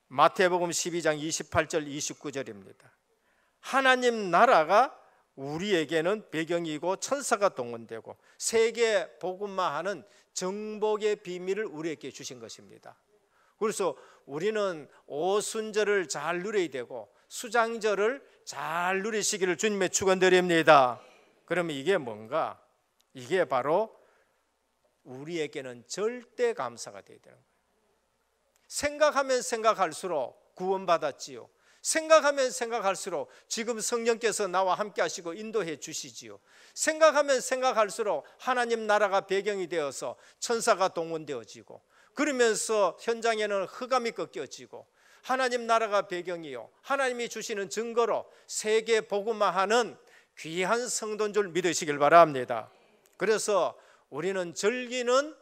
마태복음 12장 28절 29절입니다. 하나님 나라가 우리에게는 배경이고 천사가 동원되고 세계 복음화하는 정복의 비밀을 우리에게 주신 것입니다. 그래서 우리는 오순절을 잘 누려야 되고 수장절을 잘 누리시기를 주님의 축원드립니다. 그러면 이게 뭔가? 이게 바로 우리에게는 절대 감사가 되어야 되는 거예요. 생각하면 생각할수록 구원받았지요. 생각하면 생각할수록 지금 성령께서 나와 함께 하시고 인도해 주시지요. 생각하면 생각할수록 하나님 나라가 배경이 되어서 천사가 동원되어지고, 그러면서 현장에는 흑암이 꺾여지고 하나님 나라가 배경이요, 하나님이 주시는 증거로 세계 복음화하는 귀한 성도인 줄 믿으시길 바랍니다. 그래서 우리는 절기는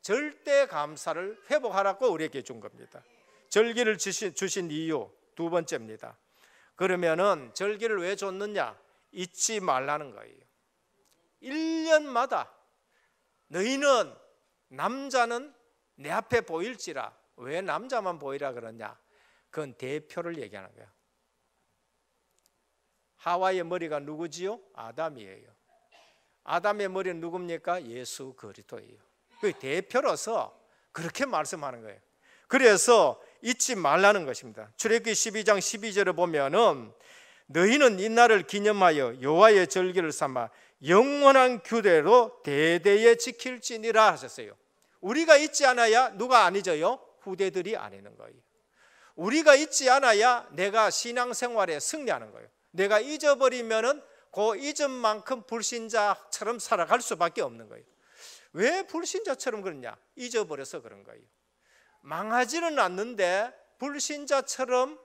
절대 감사를 회복하라고 우리에게 준 겁니다. 절기를 주신 이유 두 번째입니다. 그러면은 절기를 왜 줬느냐? 잊지 말라는 거예요. 1년마다 너희는 남자는 내 앞에 보일지라. 왜 남자만 보이라 그러냐? 그건 대표를 얘기하는 거예요. 하와의 머리가 누구지요? 아담이에요. 아담의 머리는 누굽니까? 예수 그리스도예요. 그 대표로서 그렇게 말씀하는 거예요. 그래서 잊지 말라는 것입니다. 출애굽기 12장 12절을 보면은 너희는 이 날을 기념하여 여호와의 절기를 삼아 영원한 규례로 대대에 지킬지니라 하셨어요. 우리가 잊지 않아야 누가 안 잊어요? 후대들이 안 잊는 거예요. 우리가 잊지 않아야 내가 신앙생활에 승리하는 거예요. 내가 잊어버리면은 그 잊은 만큼 불신자처럼 살아갈 수밖에 없는 거예요. 왜 불신자처럼 그러냐? 잊어버려서 그런 거예요. 망하지는 않는데 불신자처럼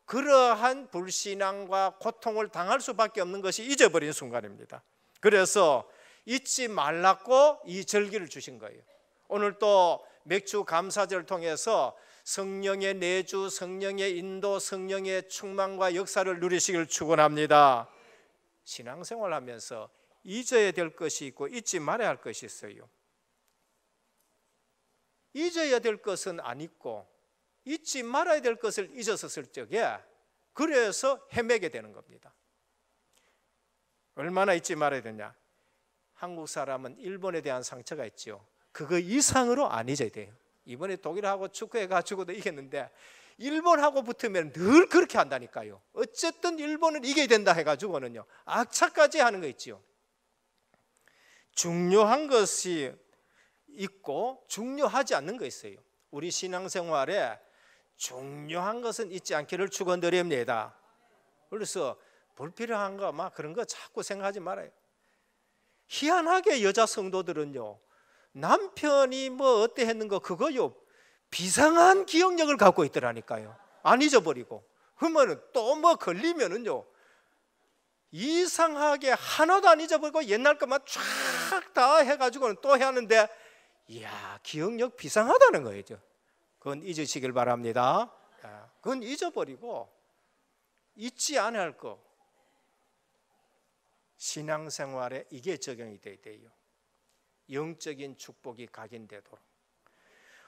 그러한 불신앙과 고통을 당할 수밖에 없는 것이 잊어버린 순간입니다. 그래서 잊지 말라고 이 절기를 주신 거예요. 오늘 또 맥주 감사절을 통해서 성령의 내주, 성령의 인도, 성령의 충만과 역사를 누리시길 축원합니다. 신앙생활하면서 잊어야 될 것이 있고 잊지 말아야 할 것이 있어요. 잊어야 될 것은 안 잊고 잊지 말아야 될 것을 잊었을 적에 그래서 헤매게 되는 겁니다. 얼마나 잊지 말아야 되냐? 한국 사람은 일본에 대한 상처가 있죠. 그거 이상으로 안 잊어야 돼요. 이번에 독일하고 축구해가지고도 이겼는데 일본하고 붙으면 늘 그렇게 한다니까요. 어쨌든 일본은 이겨야 된다 해가지고는요 악착까지 하는 거 있지요. 중요한 것이 있고 중요하지 않는 거 있어요. 우리 신앙생활에 중요한 것은 잊지 않기를 축원드립니다. 그래서 불필요한 거 막 그런 거 자꾸 생각하지 말아요. 희한하게 여자 성도들은요 남편이 뭐 어때 했는 거 그거요 비상한 기억력을 갖고 있더라니까요. 안 잊어버리고 그러면 또 뭐 걸리면은요 이상하게 하나도 안 잊어버리고 옛날 것만 쫙 다 해가지고는 또 해야 하는데 이야 기억력 비상하다는 거예요. 그건 잊으시길 바랍니다. 그건 잊어버리고 잊지 않아야 할 거 신앙생활에 이게 적용이 돼야 돼요. 영적인 축복이 각인되도록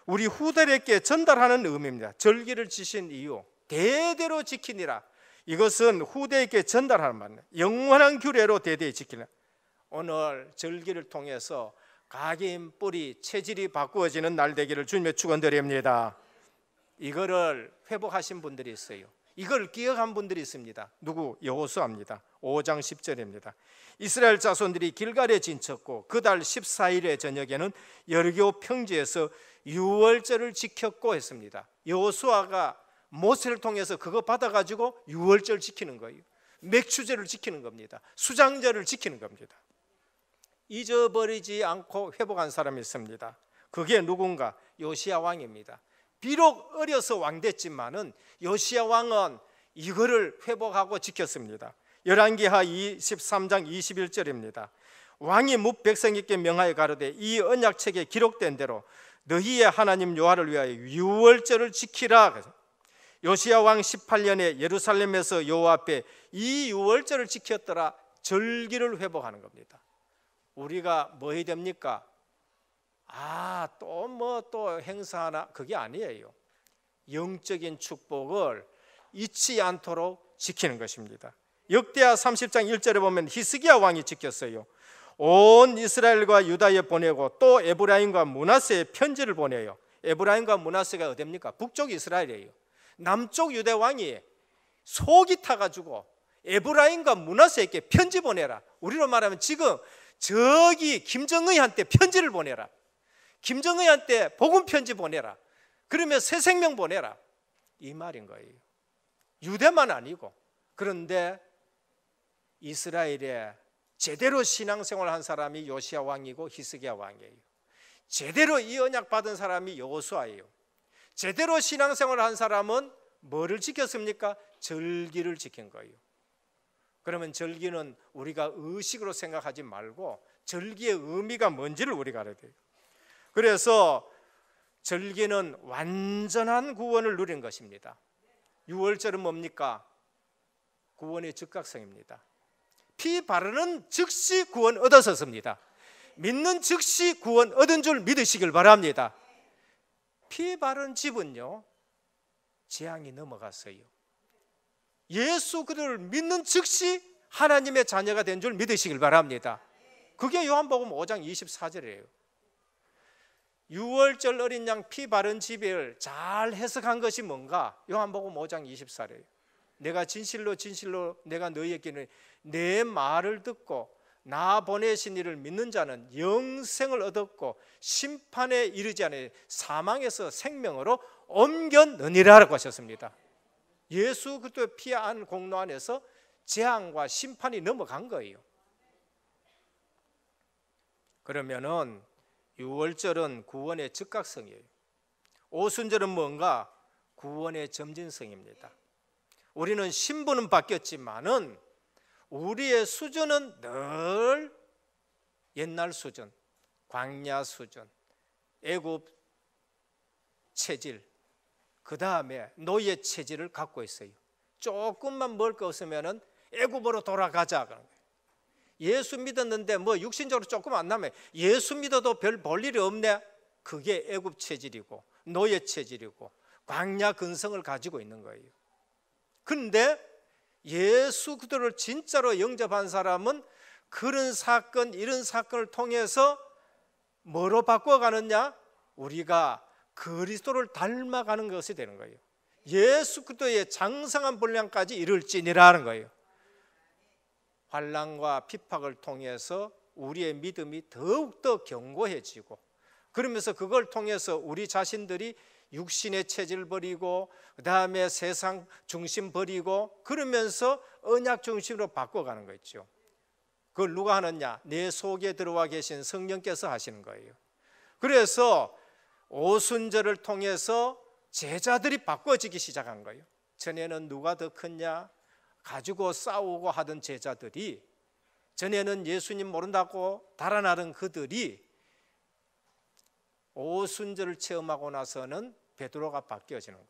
우리 후대에게 전달하는 의미입니다. 절기를 지신 이유 대대로 지키니라. 이것은 후대에게 전달하는 말입니다. 영원한 규례로 대대에 지키라. 오늘 절기를 통해서 각인 뿌리 체질이 바꾸어지는 날 되기를 주님의 축원드립니다. 이거를 회복하신 분들이 있어요. 이걸 기억한 분들이 있습니다. 누구? 여호수아입니다. 5장 10절입니다. 이스라엘 자손들이 길갈에 진쳤고 그 달 14일의 저녁에는 여리고 평지에서 유월절을 지켰고 했습니다. 여호수아가 모세를 통해서 그거 받아가지고 유월절 지키는 거예요. 맥추제를 지키는 겁니다. 수장절을 지키는 겁니다. 잊어버리지 않고 회복한 사람이 있습니다. 그게 누군가? 요시야 왕입니다. 비록 어려서 왕 됐지만은 요시야 왕은 이거를 회복하고 지켰습니다. 열왕기하 23장 21절입니다. 왕이 뭇 백성에게 명하여 가로되 이 언약책에 기록된 대로 너희의 하나님 여호와를 위하여 유월절을 지키라. 요시야 왕 18년에 예루살렘에서 여호와 앞에 이 유월절을 지켰더라. 절기를 회복하는 겁니다. 우리가 뭐 해야 됩니까? 또 행사하나? 그게 아니에요. 영적인 축복을 잊지 않도록 지키는 것입니다. 역대하 30장 1절에 보면 히스기야 왕이 지켰어요. 온 이스라엘과 유다에 보내고 또 에브라임과 므낫세에 편지를 보내요. 에브라임과 므낫세가 어디입니까? 북쪽 이스라엘이에요. 남쪽 유대 왕이 속이 타가지고 에브라임과 므낫세에게 편지 보내라. 우리로 말하면 지금 저기 김정의한테 편지를 보내라. 김정의한테 복음 편지 보내라. 그러면 새 생명 보내라. 이 말인 거예요. 유대만 아니고. 그런데 이스라엘에 제대로 신앙생활을 한 사람이 요시야 왕이고 히스기야 왕이에요. 제대로 이 언약 받은 사람이 여호수아예요. 제대로 신앙생활을 한 사람은 뭐를 지켰습니까? 절기를 지킨 거예요. 그러면 절기는 우리가 의식으로 생각하지 말고 절기의 의미가 뭔지를 우리가 알아야 돼요. 그래서 절기는 완전한 구원을 누린 것입니다. 유월절은 뭡니까? 구원의 즉각성입니다. 피 바르는 즉시 구원 얻었었습니다. 믿는 즉시 구원 얻은 줄 믿으시길 바랍니다. 피 바른 집은요, 재앙이 넘어갔어요. 예수 그리스도를 믿는 즉시 하나님의 자녀가 된 줄 믿으시길 바랍니다. 그게 요한복음 5장 24절이에요. 유월절 어린 양 피 바른 집을 잘 해석한 것이 뭔가? 요한복음 5장 24절이에요. 내가 진실로 진실로 내가 너희에게는 내 말을 듣고 나 보내신 이를 믿는 자는 영생을 얻었고 심판에 이르지 않아 사망에서 생명으로 옮겨느니라라고 하셨습니다. 예수 그리스도의 피한 공로 안에서 재앙과 심판이 넘어간 거예요. 그러면은 유월절은 구원의 즉각성이에요. 오순절은 뭔가? 구원의 점진성입니다. 우리는 신분은 바뀌었지만은 우리의 수준은 늘 옛날 수준, 광야 수준, 애굽 체질, 그 다음에 노예 체질을 갖고 있어요. 조금만 먹을 거 없으면은 애굽으로 돌아가자 그런 거예요. 예수 믿었는데 뭐 육신적으로 조금 안 나면 예수 믿어도 별 볼 일이 없네. 그게 애굽 체질이고 노예 체질이고 광야 근성을 가지고 있는 거예요. 그런데 예수 그리스도를 진짜로 영접한 사람은 그런 사건 이런 사건을 통해서 뭐로 바꿔가느냐? 우리가 그리스도를 닮아가는 것이 되는 거예요. 예수 그리스도의 장성한 분량까지 이룰지니라는 거예요. 환난과 핍박을 통해서 우리의 믿음이 더욱더 견고해지고 그러면서 그걸 통해서 우리 자신들이 육신의 체질을 버리고 그 다음에 세상 중심 버리고 그러면서 언약 중심으로 바꿔가는 거 있죠. 그걸 누가 하느냐? 내 속에 들어와 계신 성령께서 하시는 거예요. 그래서 오순절을 통해서 제자들이 바꿔지기 시작한 거예요. 전에는 누가 더 크냐 가지고 싸우고 하던 제자들이, 전에는 예수님 모른다고 달아나던 그들이 오순절을 체험하고 나서는 베드로가 바뀌어지는 거예요.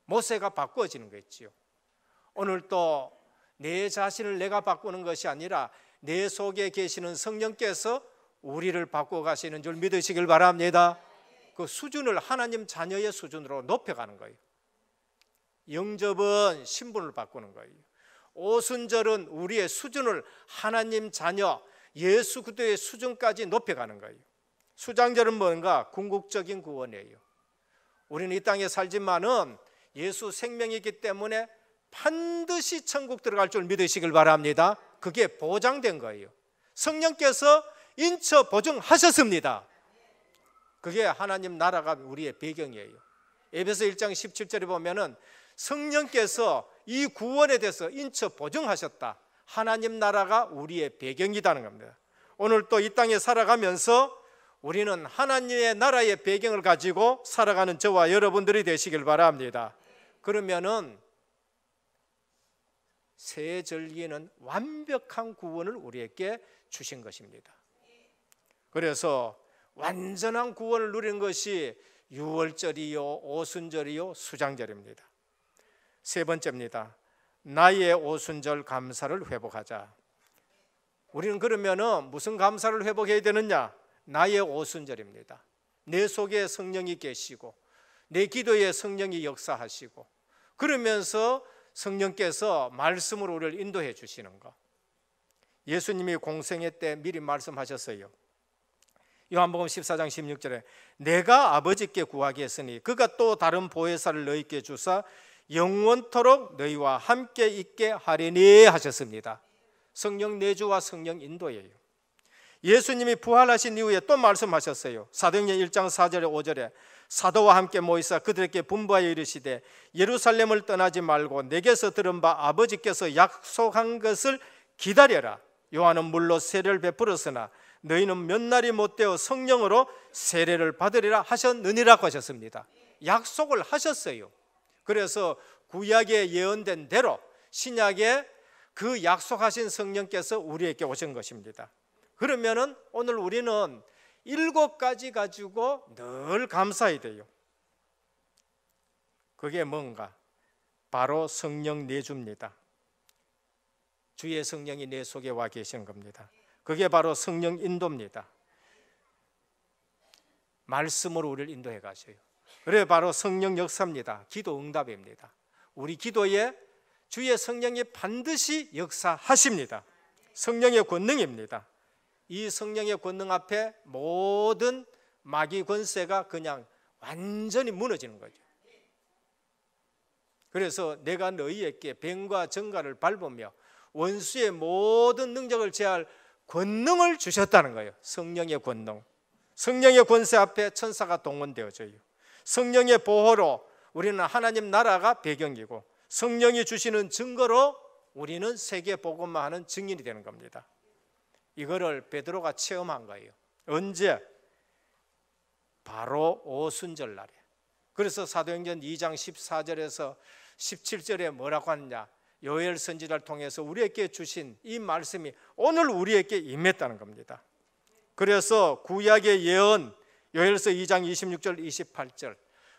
모세가 바꿔지는 거였지요. 오늘 또 내 자신을 내가 바꾸는 것이 아니라 내 속에 계시는 성령께서 우리를 바꿔 가시는 줄 믿으시길 바랍니다. 그 수준을 하나님 자녀의 수준으로 높여가는 거예요. 영접은 신분을 바꾸는 거예요. 오순절은 우리의 수준을 하나님 자녀, 예수 그리스도의 수준까지 높여가는 거예요. 수장절은 뭔가? 궁극적인 구원이에요. 우리는 이 땅에 살지만은 예수 생명이 있기 때문에 반드시 천국 들어갈 줄 믿으시길 바랍니다. 그게 보장된 거예요. 성령께서 인처 보증하셨습니다. 그게 하나님 나라가 우리의 배경이에요. 에베소 1장 17절에 보면은 성령께서 이 구원에 대해서 인처 보증하셨다. 하나님 나라가 우리의 배경이라는 겁니다. 오늘 또 이 땅에 살아가면서 우리는 하나님의 나라의 배경을 가지고 살아가는 저와 여러분들이 되시길 바랍니다. 그러면은 새 절기는 완벽한 구원을 우리에게 주신 것입니다. 그래서 완전한 구원을 누리는 것이 유월절이요, 오순절이요, 수장절입니다. 세 번째입니다. 나의 오순절 감사를 회복하자. 우리는 그러면은 무슨 감사를 회복해야 되느냐? 나의 오순절입니다. 내 속에 성령이 계시고 내 기도에 성령이 역사하시고 그러면서 성령께서 말씀으로 우리를 인도해 주시는 것. 예수님이 공생애 때 미리 말씀하셨어요. 요한복음 14장 16절에 내가 아버지께 구하게 했으니 그가 또 다른 보혜사를 너희께 주사 영원토록 너희와 함께 있게 하리니 하셨습니다. 성령 내주와 성령 인도예요. 예수님이 부활하신 이후에 또 말씀하셨어요. 사도행전 1장 4절에 5절에 사도와 함께 모이사 그들에게 분부하여 이르시되 예루살렘을 떠나지 말고 내게서 들은 바 아버지께서 약속한 것을 기다려라. 요한은 물로 세례를 베풀었으나 너희는 몇 날이 못되어 성령으로 세례를 받으리라 하셨느니라고 하셨습니다. 약속을 하셨어요. 그래서 구약에 예언된 대로 신약에 그 약속하신 성령께서 우리에게 오신 것입니다. 그러면은 오늘 우리는 7가지 가지고 늘 감사해야 돼요. 그게 뭔가? 바로 성령 내주입니다. 주의 성령이 내 속에 와 계시는 겁니다. 그게 바로 성령 인도입니다. 말씀으로 우리를 인도해 가셔요. 그래 바로 성령 역사입니다. 기도 응답입니다. 우리 기도에 주의 성령이 반드시 역사하십니다. 성령의 권능입니다. 이 성령의 권능 앞에 모든 마귀 권세가 그냥 완전히 무너지는 거죠. 그래서 내가 너희에게 뱀과 정갈을 밟으며 원수의 모든 능력을 제할 권능을 주셨다는 거예요. 성령의 권능. 성령의 권세 앞에 천사가 동원되어져요. 성령의 보호로 우리는 하나님 나라가 배경이고 성령이 주시는 증거로 우리는 세계 복음만 하는 증인이 되는 겁니다. 이거를 베드로가 체험한 거예요. 언제? 바로 오순절 날에. 그래서 사도행전 2장 14절에서 17절에 뭐라고 하느냐? 요엘 선지자를 통해서 우리에게 주신 이 말씀이 오늘 우리에게 임했다는 겁니다. 그래서 구약의 예언 요엘서 2장 26절 28절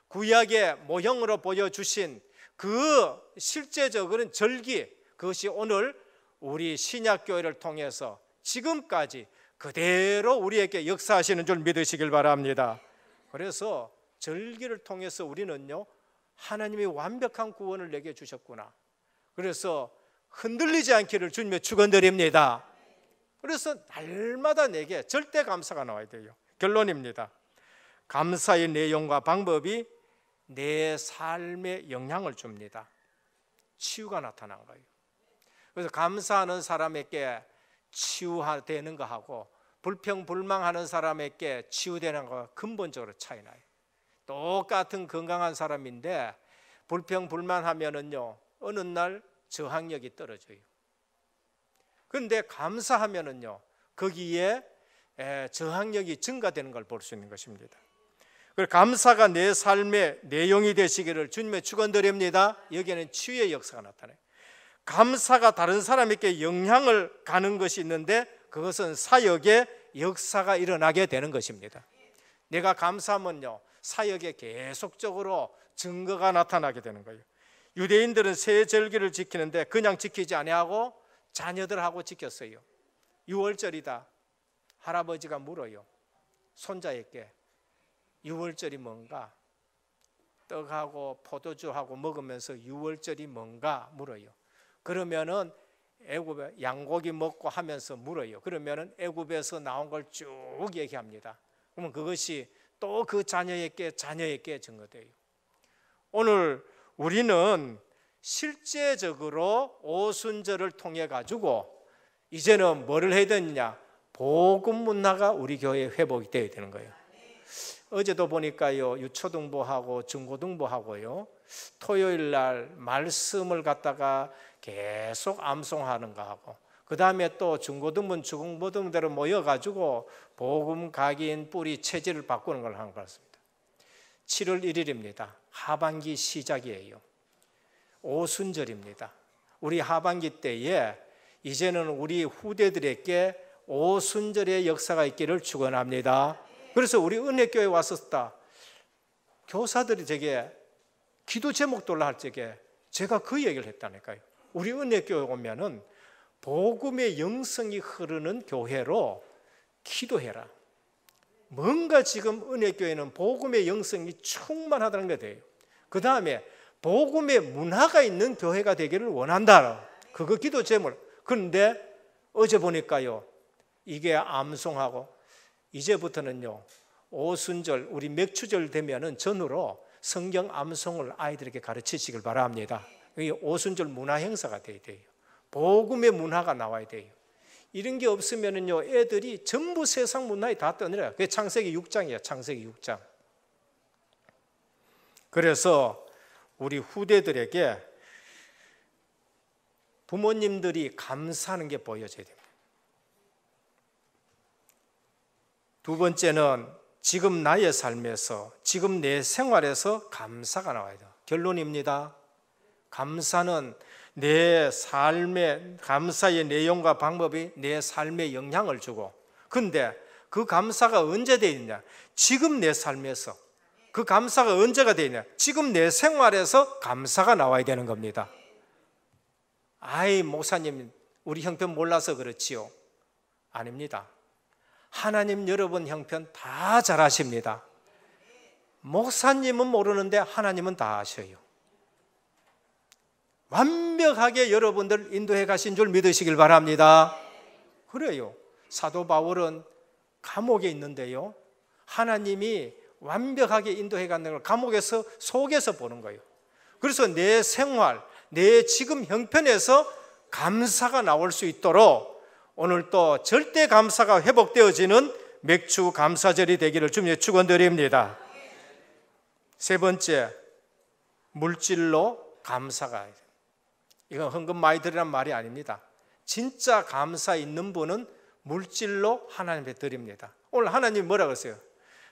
구약의 모형으로 보여주신 그 실제적인 절기 그것이 오늘 우리 신약교회를 통해서 지금까지 그대로 우리에게 역사하시는 줄 믿으시길 바랍니다. 그래서 절기를 통해서 우리는요 하나님이 완벽한 구원을 내게 주셨구나. 그래서 흔들리지 않기를 주님의 축원드립니다. 그래서 날마다 내게 절대 감사가 나와야 돼요. 결론입니다. 감사의 내용과 방법이 내 삶에 영향을 줍니다. 치유가 나타난 거예요. 그래서 감사하는 사람에게 치유되는 거하고 불평불만하는 사람에게 치유되는 거가 근본적으로 차이 나요. 똑같은 건강한 사람인데 불평불만하면은요 어느 날 저항력이 떨어져요. 그런데 감사하면은요 거기에 저항력이 증가되는 걸 볼 수 있는 것입니다. 그래서 감사가 내 삶의 내용이 되시기를 주님의 축원드립니다. 여기에는 치유의 역사가 나타나요. 감사가 다른 사람에게 영향을 가는 것이 있는데 그것은 사역의 역사가 일어나게 되는 것입니다. 내가 감사하면요 사역에 계속적으로 증거가 나타나게 되는 거예요. 유대인들은 새 절기를 지키는데 그냥 지키지 아니하고 자녀들하고 지켰어요. 유월절이다. 할아버지가 물어요. 손자에게 유월절이 뭔가? 떡하고 포도주하고 먹으면서 유월절이 뭔가 물어요. 그러면은 애굽에 양고기 먹고 하면서 물어요. 그러면은 애굽에서 나온 걸 쭉 얘기합니다. 그러면 그것이 또 그 자녀에게 증거돼요. 오늘 우리는 실제적으로 오순절을 통해 가지고 이제는 뭐를 해야 되느냐? 복음 문화가 우리 교회에 회복이 되어야 되는 거예요. 어제도 보니까요, 유초등부하고 중고등부하고요, 토요일 날 말씀을 갖다가 계속 암송하는 거 하고, 그 다음에 또 중고등부, 중고등부대로 모여가지고 복음 각인 뿌리 체질을 바꾸는 걸 하는 것 같습니다. 7월 1일입니다. 하반기 시작이에요. 오순절입니다. 우리 하반기 때에 이제는 우리 후대들에게 오순절의 역사가 있기를 축원합니다. 그래서 우리 은혜교회 왔었다. 교사들이 되게 기도 제목들로 할 적에 제가 그 얘기를 했다니까요. 우리 은혜교회 오면은 복음의 영성이 흐르는 교회로 기도해라. 뭔가 지금 은혜교회는 복음의 영성이 충만하다는 게 돼요. 그 다음에 복음의 문화가 있는 교회가 되기를 원한다. 그거 기도 제목. 그런데 어제 보니까요, 이게 암송하고 이제부터는요, 오순절 우리 맥추절 되면은 전후로 성경 암송을 아이들에게 가르치시길 바랍니다. 이게 오순절 문화 행사가 돼야 돼요. 복음의 문화가 나와야 돼요. 이런 게 없으면은요, 애들이 전부 세상 문화에 다 떠내려요. 그게 창세기 6장이에요. 창세기 6장. 그래서 우리 후대들에게 부모님들이 감사하는 게 보여져야 됩니다. 두 번째는 지금 나의 삶에서, 지금 내 생활에서 감사가 나와야 돼요. 결론입니다. 감사는 내 삶의, 감사의 내용과 방법이 내 삶에 영향을 주고, 근데 그 감사가 언제 되어 있냐? 지금 내 삶에서. 그 감사가 언제가 되어 있냐? 지금 내 생활에서 감사가 나와야 되는 겁니다. 아이, 목사님 우리 형편 몰라서 그렇지요. 아닙니다. 하나님 여러분 형편 다 잘 아십니다. 목사님은 모르는데 하나님은 다 아셔요. 완벽하게 여러분들 인도해 가신 줄 믿으시길 바랍니다. 그래요. 사도 바울은 감옥에 있는데요, 하나님이 완벽하게 인도해 가는 걸 감옥에서 속에서 보는 거예요. 그래서 내 생활, 내 지금 형편에서 감사가 나올 수 있도록 오늘 또 절대 감사가 회복되어지는 맥주 감사절이 되기를 주님의 축원드립니다. 세 번째, 물질로 감사가. 이건 헌금 많이 드리란 말이 아닙니다. 진짜 감사 있는 분은 물질로 하나님께 드립니다. 오늘 하나님 뭐라고 했어요?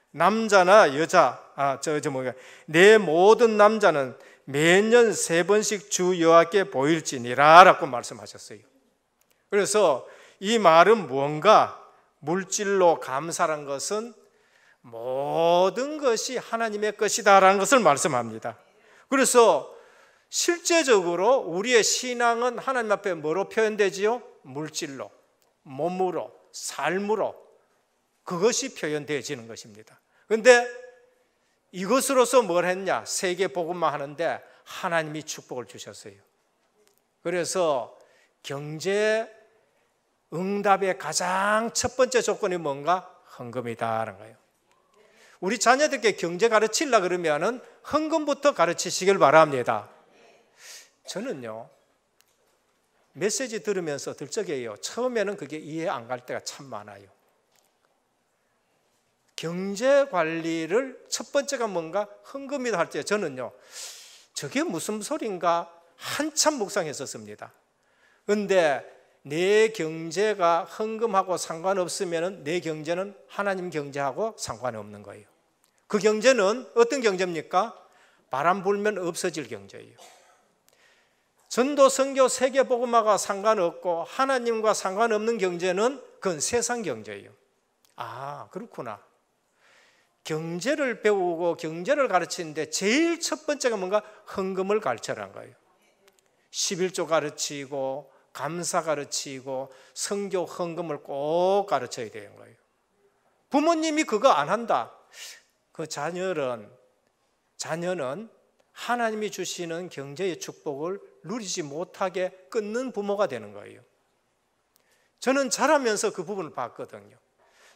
남자나 여자, 내 모든 남자는 매년 3번씩 주 여호와께 보일지니라 라고 말씀하셨어요. 그래서 이 말은 무언가, 물질로 감사란 것은 모든 것이 하나님의 것이다라는 것을 말씀합니다. 그래서 실제적으로 우리의 신앙은 하나님 앞에 뭐로 표현되지요? 물질로, 몸으로, 삶으로, 그것이 표현되어지는 것입니다. 그런데 이것으로서 뭘 했냐? 세계 복음만 하는데 하나님이 축복을 주셨어요. 그래서 경제 응답의 가장 첫 번째 조건이 뭔가? 헌금이다라는 거예요. 우리 자녀들께 경제 가르치려고 그러면은 헌금부터 가르치시길 바랍니다. 저는요, 메시지 들으면서 들적이에요. 처음에는 그게 이해 안 갈 때가 참 많아요. 경제 관리를 첫 번째가 뭔가? 헌금이다 할 때 저는요, 저게 무슨 소린가 한참 묵상했었습니다. 그런데 내 경제가 헌금하고 상관없으면 내 경제는 하나님 경제하고 상관없는 거예요. 그 경제는 어떤 경제입니까? 바람 불면 없어질 경제예요. 전도, 선교, 세계복음화가 상관없고 하나님과 상관없는 경제는 그건 세상 경제예요. 아, 그렇구나. 경제를 배우고 경제를 가르치는데 제일 첫 번째가 뭔가? 헌금을 가르치라는 거예요. 11조 가르치고 감사 가르치고 선교 헌금을 꼭 가르쳐야 되는 거예요. 부모님이 그거 안 한다. 그 자녀는 하나님이 주시는 경제의 축복을 누리지 못하게 끊는 부모가 되는 거예요. 저는 자라면서 그 부분을 봤거든요.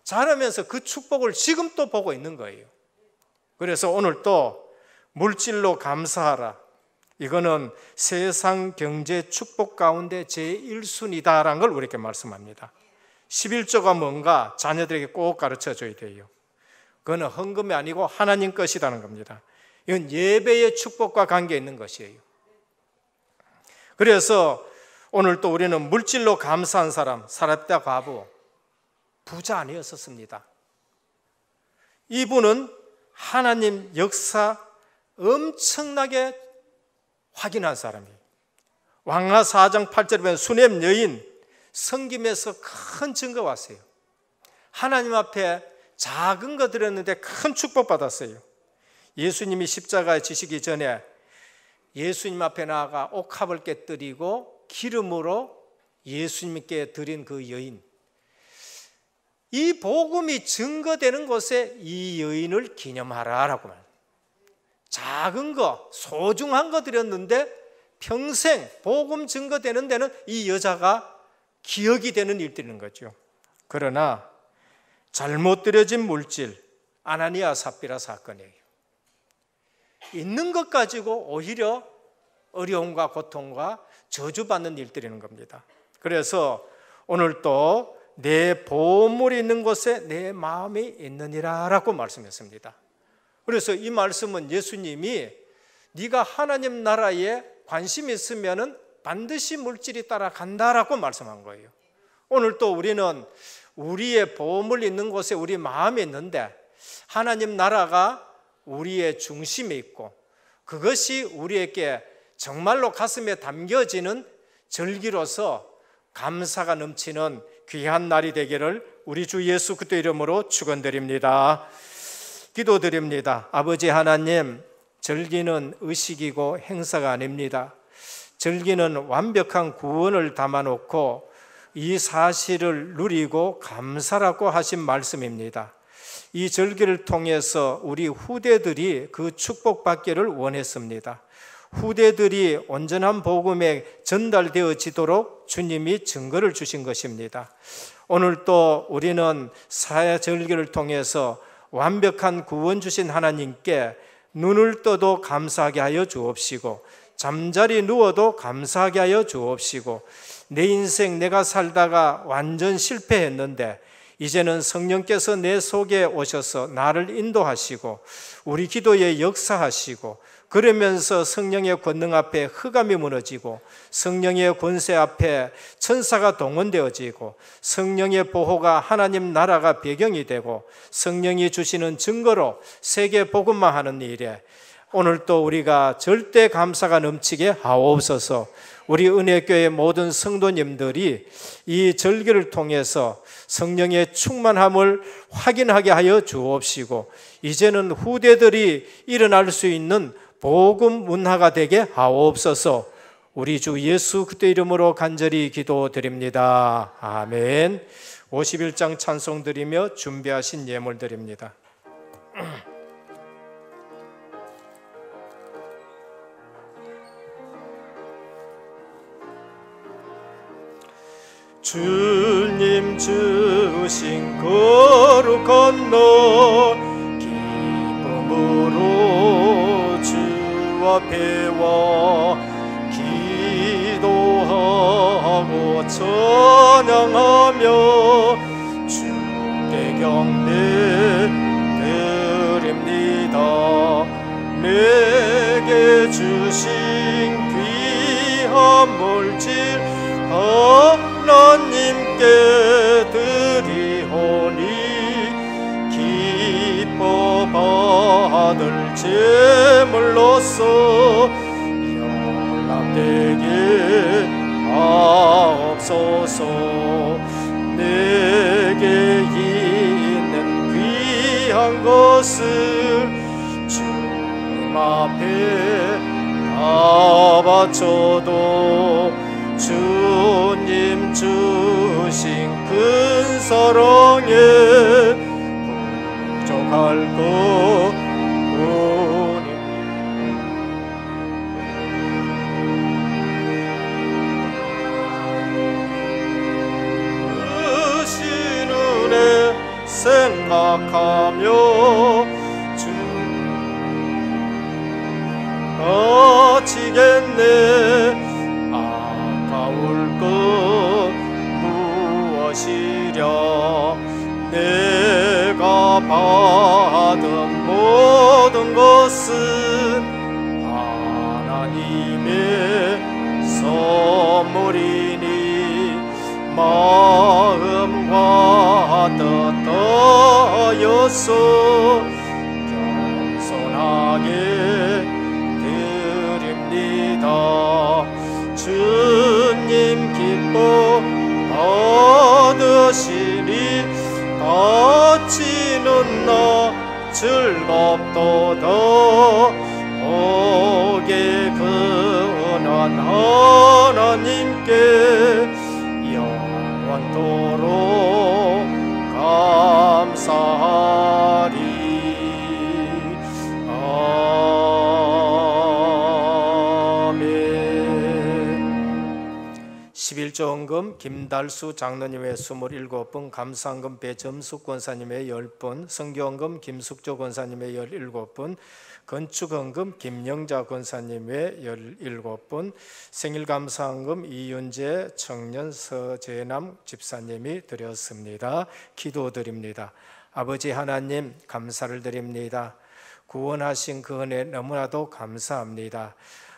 자라면서 그 축복을 지금 또 보고 있는 거예요. 그래서 오늘 또 물질로 감사하라. 이거는 세상 경제 축복 가운데 제1순위다라는 걸 우리에게 말씀합니다. 11조가 뭔가 자녀들에게 꼭 가르쳐줘야 돼요. 그거는 헌금이 아니고 하나님 것이라는 겁니다. 이건 예배의 축복과 관계 있는 것이에요. 그래서 오늘 또 우리는 물질로 감사한 사람, 사렙다 과부, 부자 아니었었습니다. 이분은 하나님 역사 엄청나게 확인한 사람이에요. 왕하 4장 8절에 보면 수넴 여인 섬김에서 큰 증거 왔어요. 하나님 앞에 작은 거 드렸는데 큰 축복 받았어요. 예수님이 십자가에 지시기 전에 예수님 앞에 나아가 옥합을 깨뜨리고 기름으로 예수님께 드린 그 여인, 이 복음이 증거되는 곳에 이 여인을 기념하라라고 말합니다. 작은 거, 소중한 거 드렸는데 평생 복음 증거되는 데는 이 여자가 기억이 되는 일들인 거죠. 그러나 잘못 드려진 물질, 아나니아 삽비라 사건이에요. 있는 것 가지고 오히려 어려움과 고통과 저주받는 일들이는 겁니다. 그래서 오늘 또 내 보물이 있는 곳에 내 마음이 있느니라 라고 말씀했습니다. 그래서 이 말씀은 예수님이 네가 하나님 나라에 관심이 있으면 반드시 물질이 따라간다라고 말씀한 거예요. 오늘 또 우리는 우리의 보물 있는 곳에 우리 마음이 있는데 하나님 나라가 우리의 중심에 있고 그것이 우리에게 정말로 가슴에 담겨지는 절기로서 감사가 넘치는 귀한 날이 되기를 우리 주 예수 그리스도 이름으로 축원드립니다. 기도드립니다. 아버지 하나님, 절기는 의식이고 행사가 아닙니다. 절기는 완벽한 구원을 담아놓고 이 사실을 누리고 감사라고 하신 말씀입니다. 이 절기를 통해서 우리 후대들이 그 축복받기를 원했습니다. 후대들이 온전한 복음에 전달되어지도록 주님이 증거를 주신 것입니다. 오늘 또 우리는 사야절기를 통해서 완벽한 구원 주신 하나님께 눈을 떠도 감사하게 하여 주옵시고 잠자리 누워도 감사하게 하여 주옵시고 내 인생 내가 살다가 완전 실패했는데 이제는 성령께서 내 속에 오셔서 나를 인도하시고 우리 기도에 역사하시고 그러면서 성령의 권능 앞에 흑암이 무너지고 성령의 권세 앞에 천사가 동원되어지고 성령의 보호가 하나님 나라가 배경이 되고 성령이 주시는 증거로 세계 복음화하는 일에 오늘 또 우리가 절대 감사가 넘치게 하옵소서. 우리 은혜교회 모든 성도님들이 이 절기를 통해서 성령의 충만함을 확인하게 하여 주옵시고 이제는 후대들이 일어날 수 있는 복음 문화가 되게 하옵소서. 우리 주 예수 그리스도 이름으로 간절히 기도드립니다. 아멘. 51장 찬송 드리며 준비하신 예물 드립니다. 주님 주신 거룩한 너 기쁨으로 주 앞에 와 기도하고 찬양하며 주께 경배 드립니다. 내게 주신 귀한 물질 하나님께 드리오니 기뻐 받을 제물로서 연락되게 하옵소서. 내게 있는 귀한 것을 주님 앞에 다 바쳐도 주님 주신 큰 사랑에 부족할 것뿐입니다. 생각하며 주 어찌겠네. 아까울 것 무엇이랴. 내가 받은 모든 것은 하나님의 선물이니 마음과 뜻하여서 겸손하게 드립니다. 주님 기뻐 받으시니 바치는 나 즐겁도다. 복에 근한 하나님께 영원토록 감사하리. 아멘. 11조헌금 김달수 장로님의 27분, 감사헌금 배점숙 권사님의 10분, 선교헌금 김숙조 권사님의 17분, 건축헌금 김영자 권사님의 17분, 생일감사헌금 이윤재 청년 서재남 집사님이 드렸습니다. 기도드립니다. 아버지 하나님, 감사를 드립니다. 구원하신 그 은혜 너무나도 감사합니다.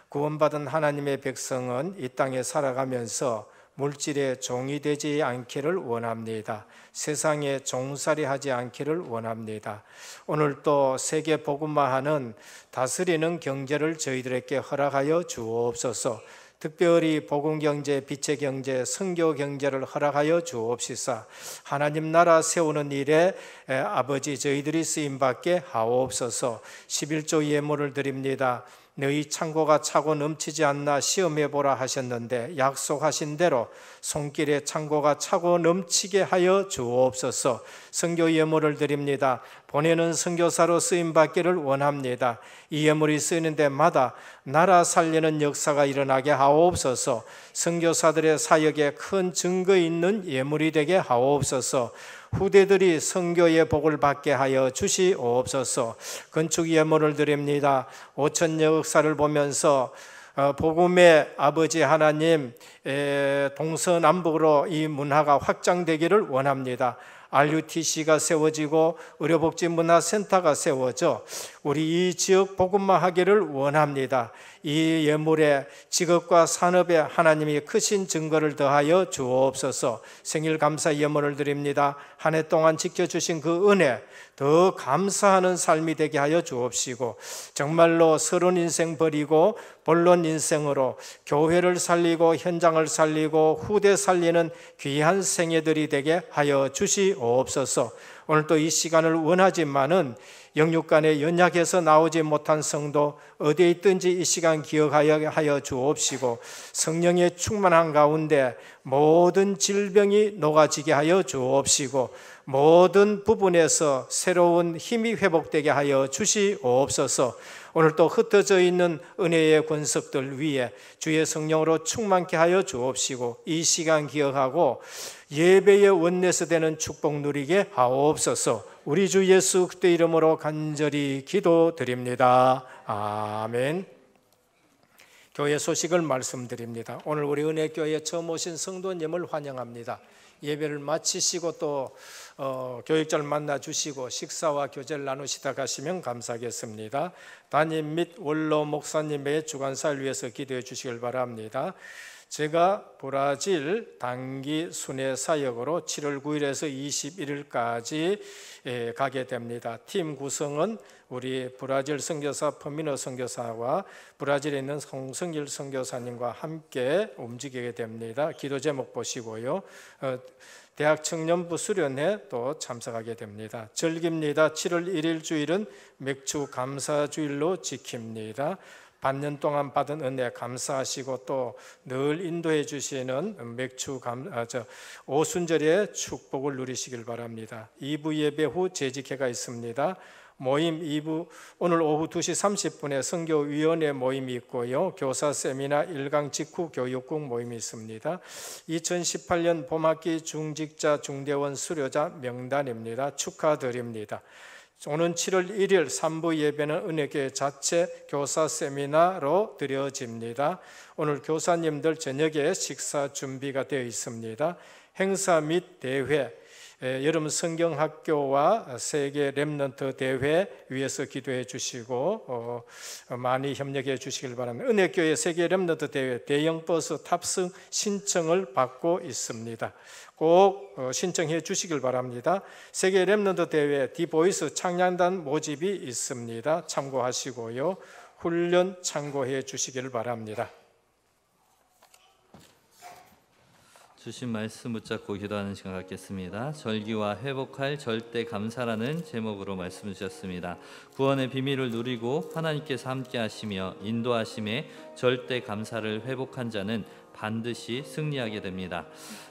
구원받은 하나님의 백성은 이 땅에 살아가면서 물질의 종이 되지 않기를 원합니다. 세상에 종살이 하지 않기를 원합니다. 오늘 또 세계 복음화하는 다스리는 경제를 저희들에게 허락하여 주옵소서. 특별히 복음경제, 빛의 경제, 선교 경제를 허락하여 주옵시사. 하나님 나라 세우는 일에 아버지 저희들이 쓰임받게 하옵소서. 11조 예물을 드립니다. 너희 창고가 차고 넘치지 않나 시험해보라 하셨는데 약속하신 대로 손길에 창고가 차고 넘치게 하여 주옵소서. 선교 예물을 드립니다. 보내는 선교사로 쓰임받기를 원합니다. 이 예물이 쓰이는 데마다 나라 살리는 역사가 일어나게 하옵소서. 선교사들의 사역에 큰 증거 있는 예물이 되게 하옵소서. 후대들이 선교의 복을 받게 하여 주시옵소서. 건축 예물을 드립니다. 5천 역사를 보면서 복음의 아버지 하나님, 동서남북으로 이 문화가 확장되기를 원합니다. RUTC가 세워지고 의료복지문화센터가 세워져 우리 이 지역 복음화하기를 원합니다. 이 예물에 직업과 산업에 하나님이 크신 증거를 더하여 주옵소서. 생일 감사 예물을 드립니다. 한 해 동안 지켜주신 그 은혜 더 감사하는 삶이 되게 하여 주옵시고, 정말로 서론 인생 버리고 본론 인생으로 교회를 살리고 현장을 살리고 후대 살리는 귀한 생애들이 되게 하여 주시옵소서. 오늘 또 이 시간을 원하지만은 영육간에 연약해서 나오지 못한 성도 어디에 있든지 이 시간 기억하여 주옵시고, 성령의 충만한 가운데 모든 질병이 녹아지게 하여 주옵시고, 모든 부분에서 새로운 힘이 회복되게 하여 주시옵소서. 오늘 또 흩어져 있는 은혜의 권석들 위에 주의 성령으로 충만케 하여 주옵시고, 이 시간 기억하고 예배의 원내서 되는 축복 누리게 하옵소서. 우리 주 예수 그리스도 이름으로 간절히 기도드립니다. 아멘. 교회 소식을 말씀드립니다. 오늘 우리 은혜교회에 처음 오신 성도님을 환영합니다. 예배를 마치시고 또 교육자를 만나 주시고 식사와 교제를 나누시다 가시면 감사하겠습니다. 담임 및 원로 목사님의 주관사를 위해서 기도해 주시길 바랍니다. 제가 브라질 단기 순회 사역으로 7월 9일에서 21일까지 가게 됩니다. 팀 구성은 우리 브라질 선교사 퍼미노 선교사와 브라질에 있는 홍성길 선교사님과 함께 움직이게 됩니다. 기도 제목 보시고요. 대학 청년부 수련회 또 참석하게 됩니다. 절기입니다. 7월 1일 주일은 맥주 감사주일로 지킵니다. 반년 동안 받은 은혜 감사하시고 또 늘 인도해 주시는 오순절의 축복을 누리시길 바랍니다. 2부 예배 후 재직회가 있습니다. 모임 2부, 오늘 오후 2시 30분에 선교위원회 모임이 있고요. 교사 세미나 1강 직후 교육국 모임이 있습니다. 2018년 봄학기 중직자 중대원 수료자 명단입니다. 축하드립니다. 오는 7월 1일 3부 예배는 은혜교회 자체 교사 세미나로 드려집니다. 오늘 교사님들 저녁에 식사 준비가 되어 있습니다. 행사 및 대회, 여름 성경학교와 세계 렘넌트 대회 위해서 기도해 주시고 많이 협력해 주시길 바랍니다. 은혜교회 세계 렘넌트 대회 대형 버스 탑승 신청을 받고 있습니다. 꼭 신청해 주시길 바랍니다. 세계 렘넌트 대회 디보이스 창량단 모집이 있습니다. 참고하시고요. 훈련 참고해 주시길 바랍니다. 주신 말씀 붙잡고 기도하는 시간 갖겠습니다. 절기와 회복할 절대 감사라는 제목으로 말씀 주셨습니다. 구원의 비밀을 누리고 하나님께서 함께 하시며 인도하심에 절대 감사를 회복한 자는 반드시 승리하게 됩니다.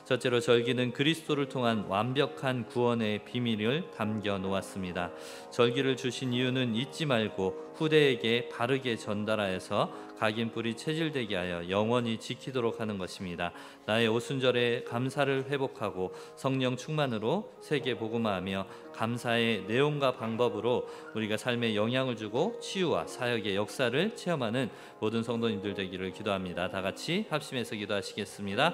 첫째로 절기는 그리스도를 통한 완벽한 구원의 비밀을 담겨 놓았습니다. 절기를 주신 이유는 잊지 말고 후대에게 바르게 전달하여서 각인 뿌리 체질되게 하여 영원히 지키도록 하는 것입니다. 나의 오순절에 감사를 회복하고 성령 충만으로 세계 복음화하며 감사의 내용과 방법으로 우리가 삶에 영향을 주고 치유와 사역의 역사를 체험하는 모든 성도님들 되기를 기도합니다. 다 같이 합심해서 기도하시겠습니다.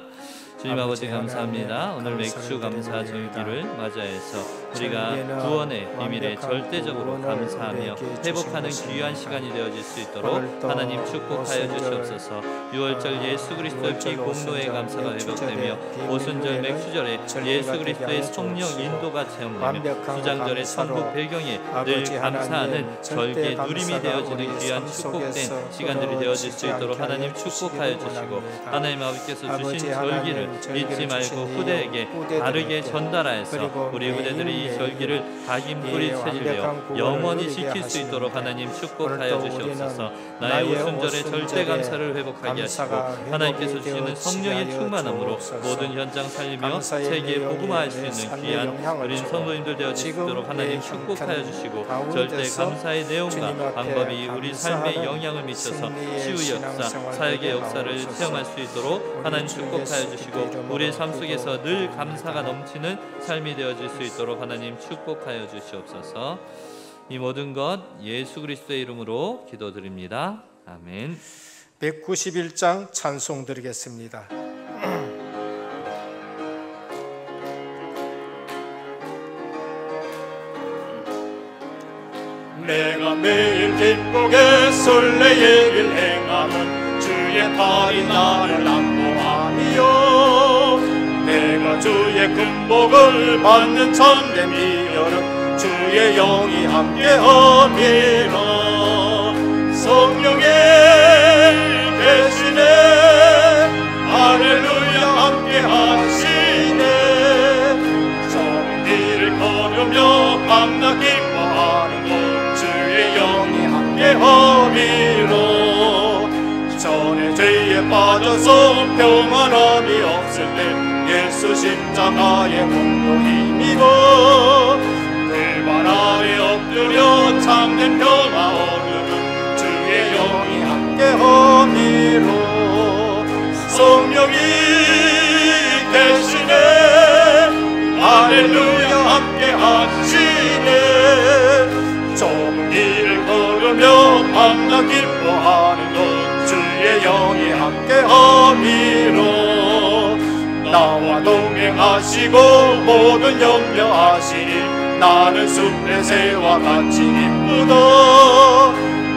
주님 아버지 감사합니다. 오늘 맥주 감사 절기를 맞이해서 우리가 구원의 비밀에 절대적으로 감사하며 회복하는 귀한 시간이 되어질 수 있도록 하나님 축복하여 주시옵소서. 6월절 예수 그리스도의 피 공로의 감사가 회복되며 오순절 맥주절에 예수 그리스도의 성령 인도가 체험되며 수장절의 천국 배경에 늘 감사하는 절기의 누림이 되어지는 귀한 축복된 시간들이 되어질 수 있도록 하나님 축복하여 주시고 하나님 아버지께서 주신 절기를 잊지 말고 후대에게 바르게 전달하여서 우리 후대들이 이 절기를 각인 뿌리 체질되어 영원히 지킬 수 있도록 하나님 축복하여 주시옵소서. 나의 오순절의 절대 감사를 회복하게 하시고 하나님께서 주시는 성령의 충만함으로 모든 현장 살리며 세계에 복음화할 수 있는 귀한 우리 성도님들 되어질 수 있도록 하나님 축복하여 주시고 절대 감사의 내용과 방법이 우리 삶에 영향을 미쳐서 치유 역사, 사역의 역사를 체험할 수 있도록 하나님 축복하여 주시고 우리의 삶 속에서 늘 감사가 넘치는 삶이 되어질 수 있도록 하나님 축복하여 주시옵소서. 이 모든 것 예수 그리스도의 이름으로 기도드립니다. 아멘. 191장 찬송 드리겠습니다. 내가 매일 기쁘게 설레의 길 행함은 주의 팔이 나를 안보함이요 내가 주의 금복을 받는 참된 비결은 주의 영이 함께함이라 성령의 계시네 할렐루야 함께하시네 전 길을 걸으며 밤낮 기뻐하는 것 주의 영이 함께함이로 전에 죄에 빠져서 평안함이 없을 때 예수 십자가의 공로 힘입어 글발 아래 엎드려 참된 평화 얻으면 주의 영이 함께함이로 성령이 계시네 할렐루야 함께하시네 좁은 길을 걸으며 밤낮 기뻐하는 것 주의 영이 함께함이로 나와 동행하시고 모든 염려하시니 나는 숲의 새와 같이 기쁘다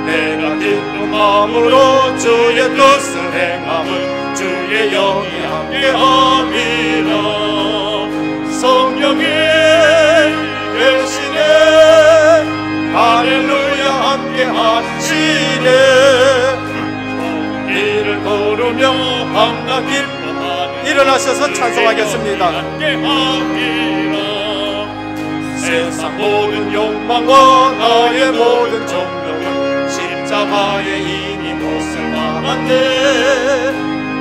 내가 기쁜 마음으로 주의 뜻을 행함은 주의 영이 함께함이라 성령이 계시네 할렐루야 함께하시네 길을 걸으며 밤낮 기뻐하는 일어나셔서 찬송하겠습니다. 세상 모든 욕망과 나의 모든 정욕은 십자가에 이미 못을 박았네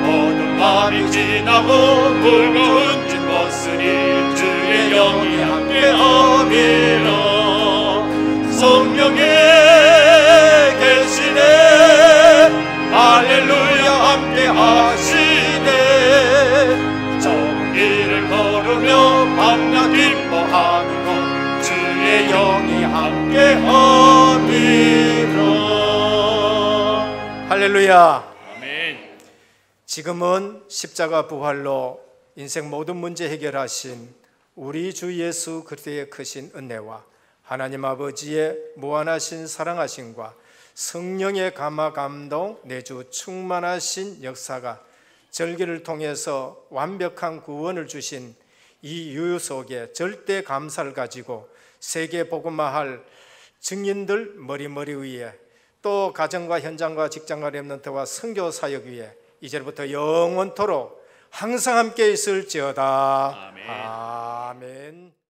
모든 말이 지나고 무거운 짐 벗으니 주의 영이 함께함이라 걸으며 밤낮 기뻐하는 것 주의 영이 함께하리라. 할렐루야. 아멘. 지금은 십자가 부활로 인생 모든 문제 해결하신 우리 주 예수 그리스도의 크신 은혜와 하나님 아버지의 무한하신 사랑하심과 성령의 감화 감동 내주 충만하신 역사가 절기를 통해서 완벽한 구원을 주신 이 유유 속에 절대 감사를 가지고 세계 복음화할 증인들 머리 위에 또 가정과 현장과 직장과 렘넌트와 선교 사역 위에 이제부터 영원토록 항상 함께 있을지어다. 아멘. 아멘.